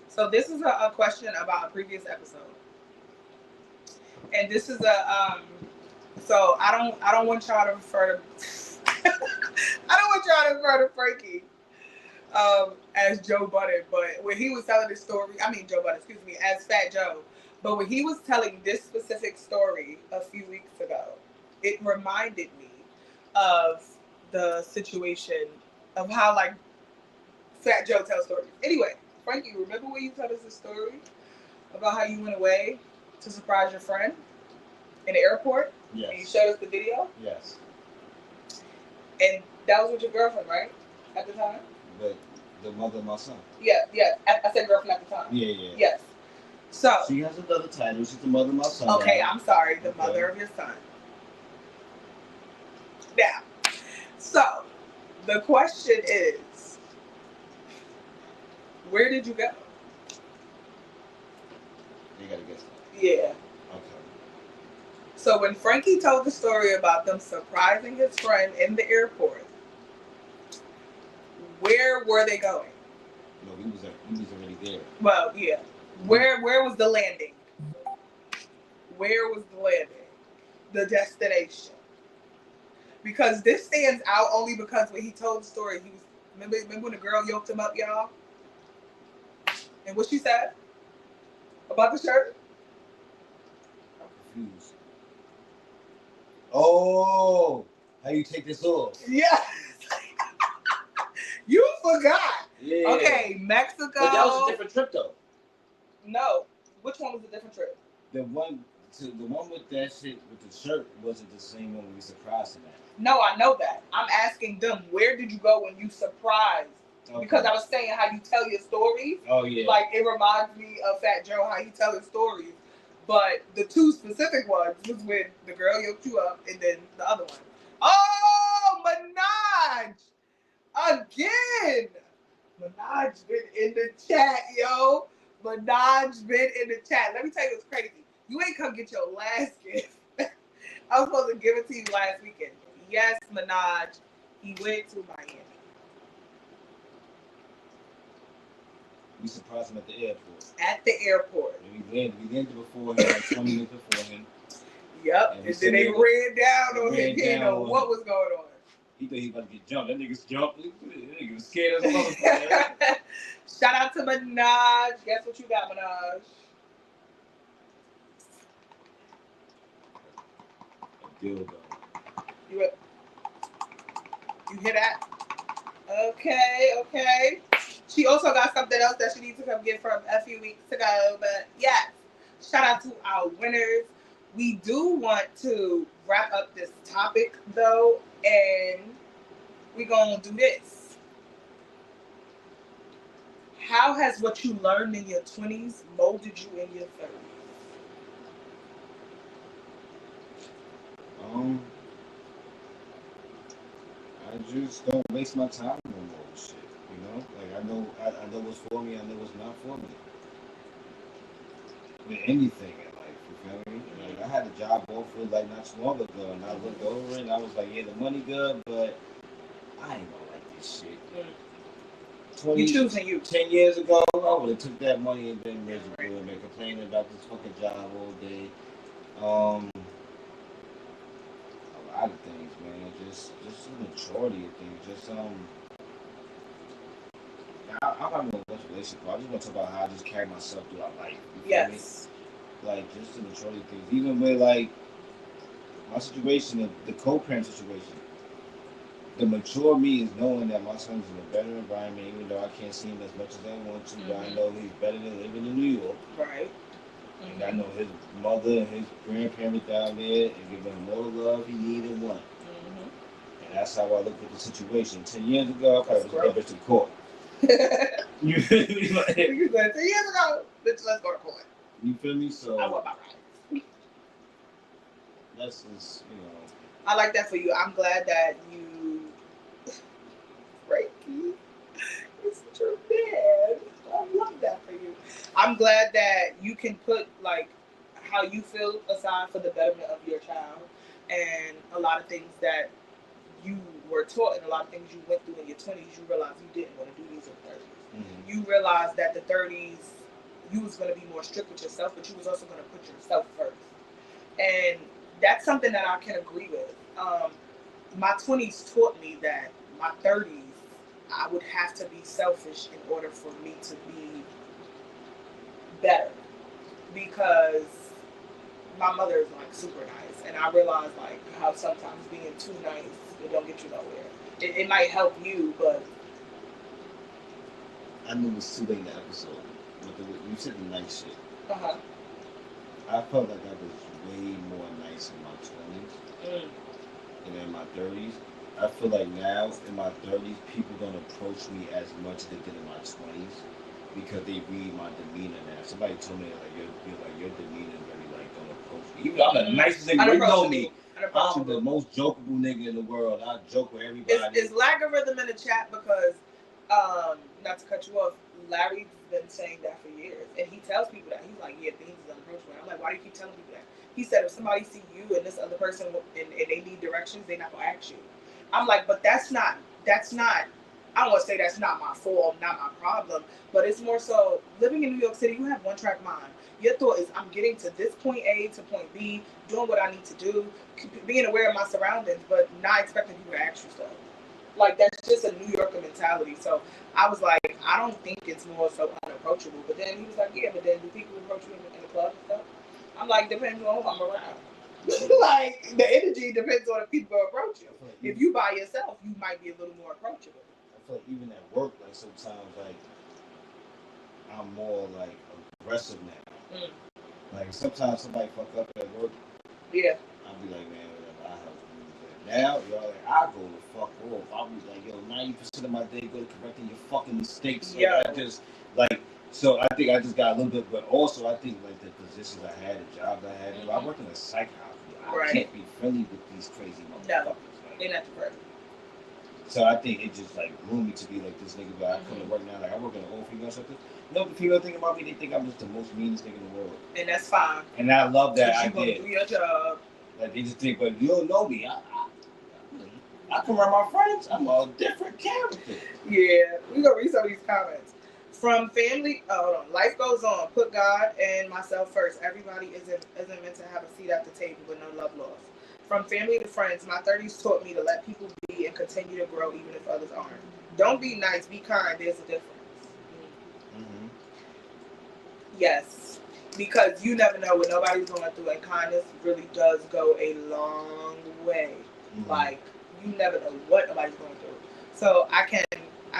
So this is a question about a previous episode, and this is So I don't want y'all to refer to. I don't want y'all to refer to Frankie as Joe Budden, but when he was telling this story, I mean Joe Budden, excuse me, as Fat Joe. But when he was telling this specific story a few weeks ago, it reminded me of the situation of how Fat Joe tells stories. Anyway, Frankie, remember when you told us the story about how you went away to surprise your friend in the airport? Yes. And you showed us the video? Yes. And that was with your girlfriend, right? At the time? The mother of my son. Yeah. I said girlfriend at the time. Yeah. Yes. So. She has another title. She's the mother of my son. Okay, I'm sorry. The mother of your son. Now, so the question is, where did you go? You gotta guess that. Yeah. Okay. So when Frankie told the story about them surprising his friend in the airport, where were they going? No, he was already there. Well, yeah. Where was the landing? Where was the landing? The destination. Because this stands out only because when he told the story, he was remember when the girl yoked him up, y'all? And what she said about the shirt? I'm confused. Oh, how you take this off? Yes. You forgot. Yeah. Okay, Mexico. But that was a different trip though. No. Which one was a different trip? The one with that shit with the shirt wasn't the same one we surprised him at. No, I know that. I'm asking them, where did you go when you surprised? Okay. Because I was saying how you tell your stories. Oh yeah. Like it reminds me of Fat Joe, how he tell his stories. But the 2 specific ones was when the girl yoked you up and then the other one. Oh, Minaj! Again! Minaj been in the chat, yo. Minaj been in the chat. Let me tell you what's crazy. You ain't come get your last gift. I was supposed to give it to you last weekend. Yes, Minaj. He went to Miami. We surprised him at the airport. At the airport. And we landed before him, like 20 minutes before him. Yep. And then they ran down on him. He didn't know what was going on. He thought he was about to get jumped. That nigga's jumped. That nigga was scared as a motherfucker. Shout out to Minaj. Guess what you got, Minaj? A dildo. You hear that? Okay. She also got something else that she needs to come get from a few weeks ago. But yes, shout out to our winners. We do want to wrap up this topic though, and we're gonna do this. How has what you learned in your 20s molded you in your 30s? I just don't waste my time no more with shit. You know, like I know what's for me. I know what's not for me. With anything in life, you feel me? Like I had a job offer like not too long ago, and I looked over it and I was like, yeah, the money good, but I ain't gonna like this shit. 10 years ago, I would have took that money and been miserable and been complaining about this fucking job all day. A lot of things, man. Just the maturity of things. Just I'm having a bunch of relationship. I just want to talk about how I just carry myself throughout life. You feel me? Like just the maturity of things. Even with like my situation, the co-parent situation. The mature me is knowing that my son's in a better environment, even though I can't see him as much as I want to. But I know he's better than living in New York. Right. And I know his mother and his grandparents down there and giving him all the love he needed and want. And that's how I look at the situation. 10 years ago, I probably was never to court. You feel me? Like, 10 years ago, let's go to court. You feel me? So I want my rights. That's just, you know. I like that for you. I'm glad that you. Frankie, you're such a man. I love that for you. I'm glad that you can put like how you feel aside for the betterment of your child, and a lot of things that you were taught and a lot of things you went through in your 20s. You realized you didn't want to do these in the 30s. You realized that the 30s you was going to be more strict with yourself, but you was also going to put yourself first, and that's something that I can agree with. My 20s taught me that my 30s I would have to be selfish in order for me to be better, because my mother is like super nice, and I realize like how sometimes being too nice it don't get you nowhere. It might help you, but I knew it was too late in the episode. You said the nice shit. I felt like I was way more nice in my 20s than in my 30s. I feel like now in my 30s, people don't approach me as much as they did in my 20s because they read my demeanor now. Somebody told me like your demeanor is very like don't approach me. Even though I'm the nicest nigga, you know me. I'm the most jokeable nigga in the world. I joke with everybody. It's logarithm in the chat because, not to cut you off, Larry's been saying that for years, and he tells people that. He's like, yeah, things is unapproachable. I'm like, why do you keep telling people that? He said if somebody see you and this other person and they need directions, they're not gonna ask you. I'm like, but that's not. I don't want to say that's not my fault, not my problem, but it's more so living in New York City. You have one track mind. Your thought is, I'm getting to this point A to point B, doing what I need to do, being aware of my surroundings, but not expecting people to ask you stuff. Like, that's just a New Yorker mentality. So I was like, I don't think it's more so unapproachable. But then he was like, yeah, but then do people approach you in the club and stuff? I'm like, depends on who I'm around. Like, the energy depends on if people approach you. If you by yourself, you might be a little more approachable. I feel like even at work, like sometimes, like I'm more like aggressive now. Like sometimes somebody fuck up at work. Yeah. I'll be like, man, whatever, I help you. Now, y'all like, I go the fuck off. I'll be like, yo, 90% of my day go to correcting your fucking mistakes. Like, yeah. I just like. So I think I just got a little bit, but also I think like the positions I had, the jobs I had. I work in a psych house. I can't be friendly with these crazy motherfuckers. No, they're not the person. So I think it just like grew me to be like this nigga. But I come to work now, like I work in an all-female something. You know, the female thing about me, they think I'm just the most meanest nigga in the world. And that's fine. And I love that idea. You gonna do your job. Like they just think, but you don't know me. I come around my friends. I'm a different character. Yeah, we gonna read some of these comments. From family, hold on. Life goes on. Put God and myself first. Everybody isn't meant to have a seat at the table with no love lost. From family to friends, my 30s taught me to let people be and continue to grow even if others aren't. Don't be nice, be kind. There's a difference. Mm-hmm. Yes, because you never know what nobody's going through, and kindness really does go a long way. Mm-hmm. Like, you never know what nobody's going through. So I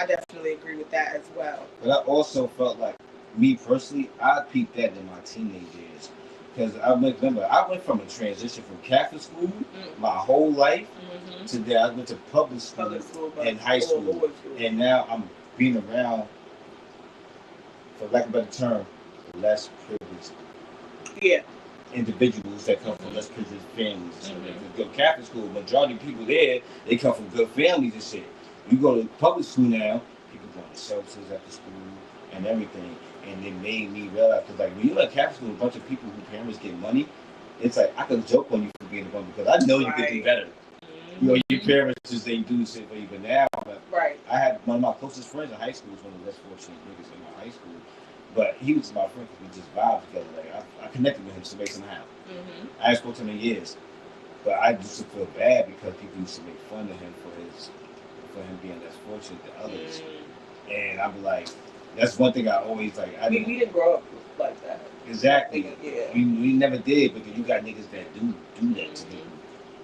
definitely agree with that as well. But I also felt like, me personally, I peeped that in my teenage years. Because I remember, I went from a transition from Catholic school my whole life to that I went to public school and high school. And now I'm being around, for lack of a better term, less privileged individuals that come from less privileged families. So they go to Catholic school, majority of people there, they come from good families and shit. You go to public school now, people going to shelters after school and everything. And it made me realize, because like when you at Catholic school, a bunch of people whose parents get money, it's like I can joke on you for being a bum because I know you can do better. You know, your parents just ain't do shit for you. But now, I had one of my closest friends in high school, was one of the less fortunate niggas in my high school. But he was my friend because we just vibed together. Like I connected with him some way somehow. I haven't spoken to him in years. But I used to feel bad because people used to make fun of him for him being less fortunate than others. And I'd be like, that's one thing I always like. We didn't grow up like that. Exactly. Yeah. We never did, but you got niggas that do that to people.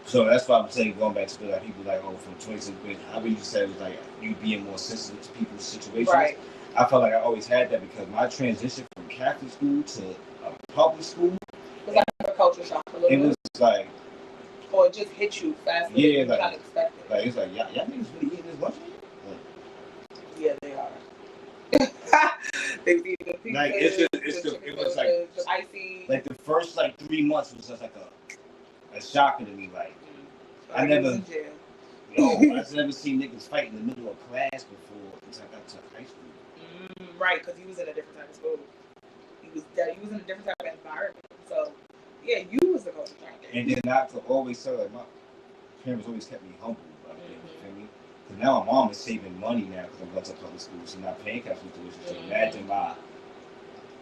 So that's why I'm saying, going back to like people like, oh, from 20s, how you said it was like you being more sensitive to people's situations. Right. I felt like I always had that because my transition from Catholic school to public school was like a culture shock a little bit. It was like, or it just hit you faster than you kind of expected. Like it's like y'all niggas really eating this lunch? Yeah, they are. They was eating the pizza. Like it was like the icy. Like the first like 3 months was just like a shocker to me. Like I never seen niggas fight in the middle of class before until I got to high school. Right, because he was in a different type of school. He was in a different type of environment. So yeah, you was the culture shock. And then I could always tell, like my parents always kept me humble about it. You feel me? Because now my mom is saving money now because I'm going to public school. She's not paying Catholic tuition. So imagine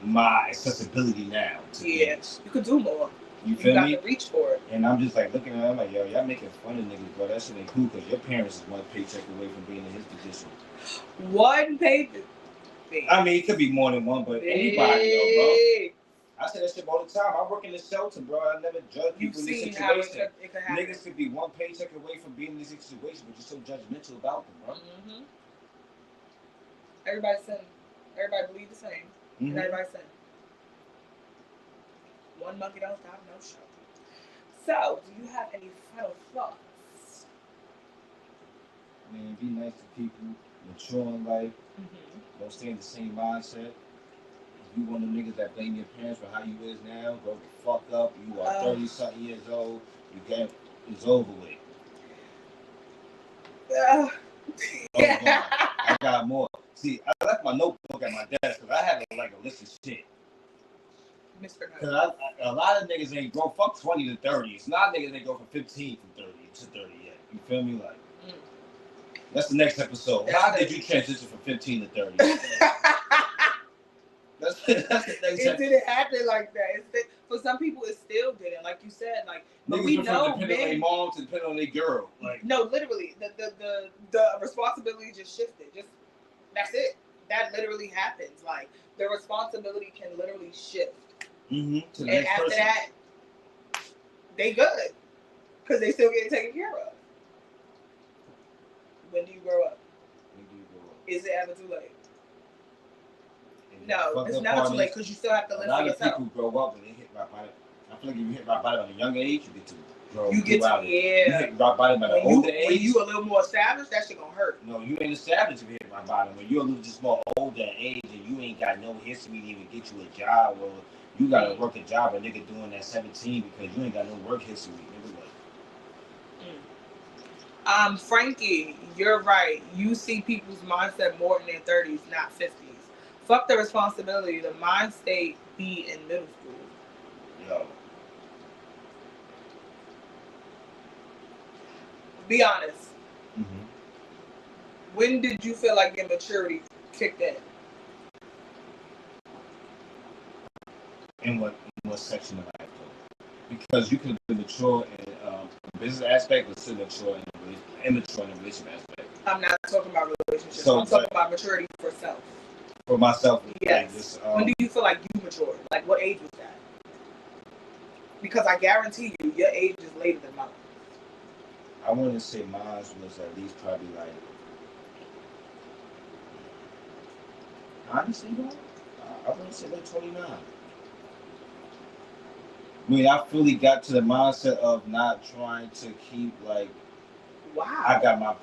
my accessibility now to things. You could do more. You feel me? You got to reach for it. And I'm just like looking at them like, yo, y'all making fun of niggas, bro. That shit ain't cool because your parents is one paycheck away from being in his position. One paycheck? I mean, it could be more than one, but anybody, yo, bro. I say that shit all the time. I work in the shelter, bro. I never judge people in this situation. Niggas could be one paycheck away from being in this situation, but you're so judgmental about them, bro. Everybody's sin. Everybody believe the same. And everybody's sin. One monkey don't stop no show. So, do you have any final thoughts? Man, be nice to people. Mature in life. Don't stay in the same mindset. You one of them niggas that blame your parents for how you is now, grow the fuck up. You are 30-something years old. It's over with. I got more. See, I left my notebook at my desk because I had like a list of shit. Because a lot of niggas ain't grow. Fuck 20 to 30. It's not niggas ain't go from 15 from 30 to 30 yet. You feel me? Like, that's the next episode. How did you transition from 15 to 30? That's the next it didn't happen like that. For some people, it still didn't. Like you said, like niggas we know depending on their mom to depend on their girl. Like no, literally, the responsibility just shifted. Just that's it. That literally happens. Like the responsibility can literally shift. And after that, they good because they still getting taken care of. When do you grow up? Is it ever too late? No, it's never too late because you still have to live for yourself. A lot of people grow up and they hit rock bottom. I feel like if you hit rock bottom at a young age, you get to grow. You hit rock bottom at an older age. When you a little more established, that shit gonna hurt. No, you ain't established if you hit rock bottom. When you're a little just more older age and you ain't got no history to even get you a job, or you gotta work a job, a nigga doing that 17 because you ain't got no work history. Frankie, you're right. You see people's mindset more in their 30s, not 50s. Fuck the responsibility. The mind state be in middle school. Yo. Be honest. When did you feel like your maturity kicked in? in what section of life though? Because you can be mature in the business aspect, but still mature in immature in the relationship aspect. I'm not talking about relationships. So I'm talking about maturity for self. For myself, yes. Like this, when do you feel like you matured? Like what age was that? Because I guarantee you, your age is later than mine. I want to say mine was at least probably like. Honestly, though, I want to say like 29. I mean, I fully got to the mindset of not trying to keep like. Wow. I got my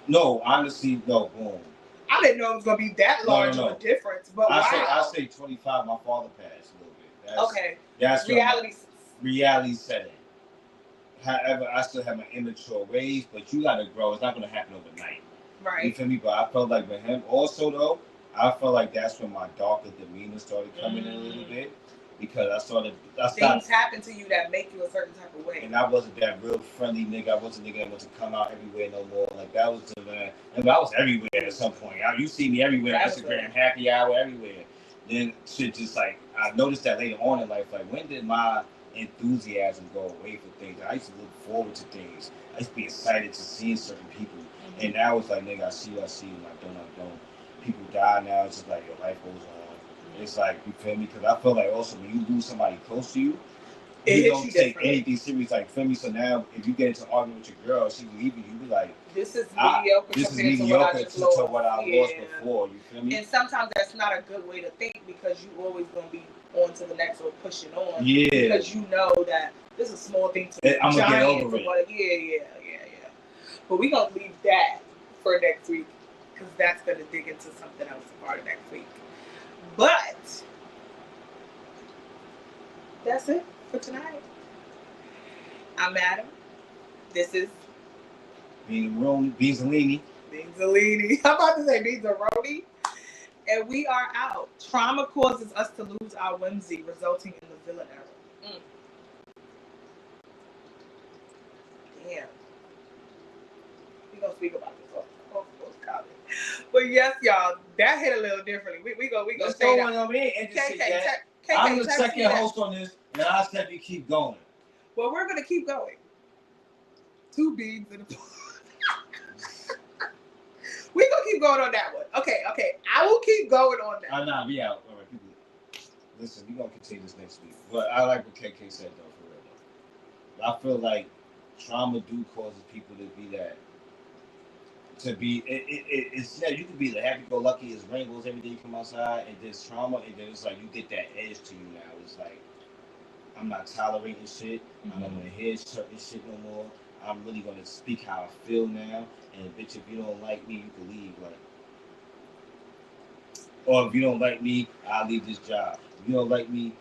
honestly, no, boom. I didn't know it was gonna be that large of a difference, but I say 25. My father passed a little bit. Okay. That's reality set in. However, I still have my immature ways, but you gotta grow. It's not gonna happen overnight. Right. You feel me? But I felt like with him also though, I felt like that's when my darker demeanor started coming in a little bit. Because I stopped. Things happen to you that make you a certain type of way. And I wasn't that real friendly nigga. I wasn't a nigga that wanted to come out everywhere no more. Like that was the man. And I was everywhere at some point. You see me everywhere on Instagram, happy hour, everywhere. Then shit just like I noticed that later on in life. Like when did my enthusiasm go away for things? I used to look forward to things. I used to be excited to see certain people. Mm-hmm. And now it's like nigga, I see you, and I don't. People die now. It's just like your life goes on. It's like, you feel me? Because I feel like also when you lose somebody close to you, you don't take anything serious. Like, feel me? So now, if you get into an argument with your girl, she leaving you, be like, this is mediocre to what I lost before. You feel me? And sometimes that's not a good way to think because you always going to be on to the next or pushing on. Yeah. Because you know that this is a small thing to I'm going to get over it. Yeah. But we're going to leave that for next week because that's going to dig into something else part of next week. But that's it for tonight. I'm Adam. This is Beanzalini. I'm about to say Beanzaroni. And we are out. Trauma causes us to lose our whimsy, resulting in the villain era. Damn. We're going to speak about this off comment. But yes, y'all, that hit a little differently. We go say that. I'm the second host on this, and I said we keep going. Well, we're gonna keep going. 2 beans in a pot. We're gonna keep going on that one. Okay. I will keep going on that. Nah, we out. All right, people. Listen, we're gonna continue this next week. But I like what KK said though, for real though. I feel like trauma do causes people to be that. It's you can be the happy-go-lucky as rainbows every day you come outside, and there's trauma, and then it's like you get that edge to you now. It's like I'm not tolerating shit. Mm-hmm. I don't want to hear certain shit no more. I'm really gonna speak how I feel now, and bitch, if you don't like me, you can leave. Like, or if you don't like me, I'll leave this job. If you don't like me,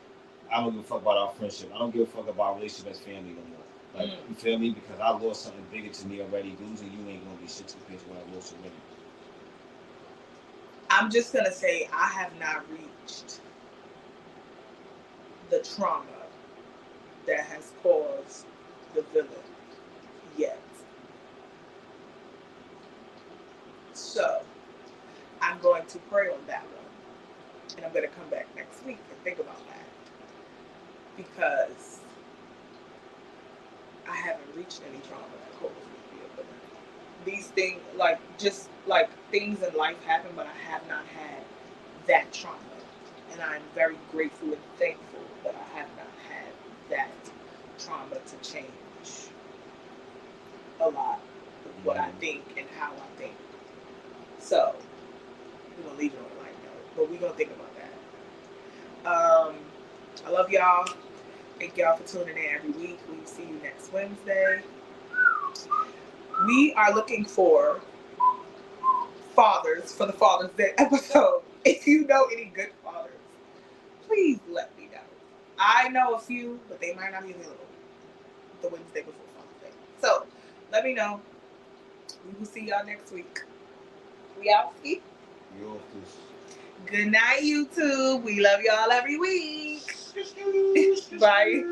I don't give a fuck about our friendship. I don't give a fuck about our relationship as family no more. Like, you feel me? Because I lost something bigger to me already. Losing you ain't gonna be shit compared to what I lost already. I'm just gonna say I have not reached the trauma that has caused the villain yet. So I'm going to pray on that one. And I'm gonna come back next week and think about that. Because I haven't reached any trauma that caused me to be a villain. These things, just things in life happen, but I have not had that trauma. And I'm very grateful and thankful that I have not had that trauma to change a lot of what I think and how I think. So, we're going to leave it on a light note, but we're going to think about that. I love y'all. Thank y'all for tuning in every week. We see you next Wednesday. We are looking for fathers for the Father's Day episode. If you know any good fathers, please let me know. I know a few, but they might not be available the Wednesday before Father's Day. So, let me know. We will see y'all next week. We out, Ski? Good night, YouTube. We love y'all every week. Bye.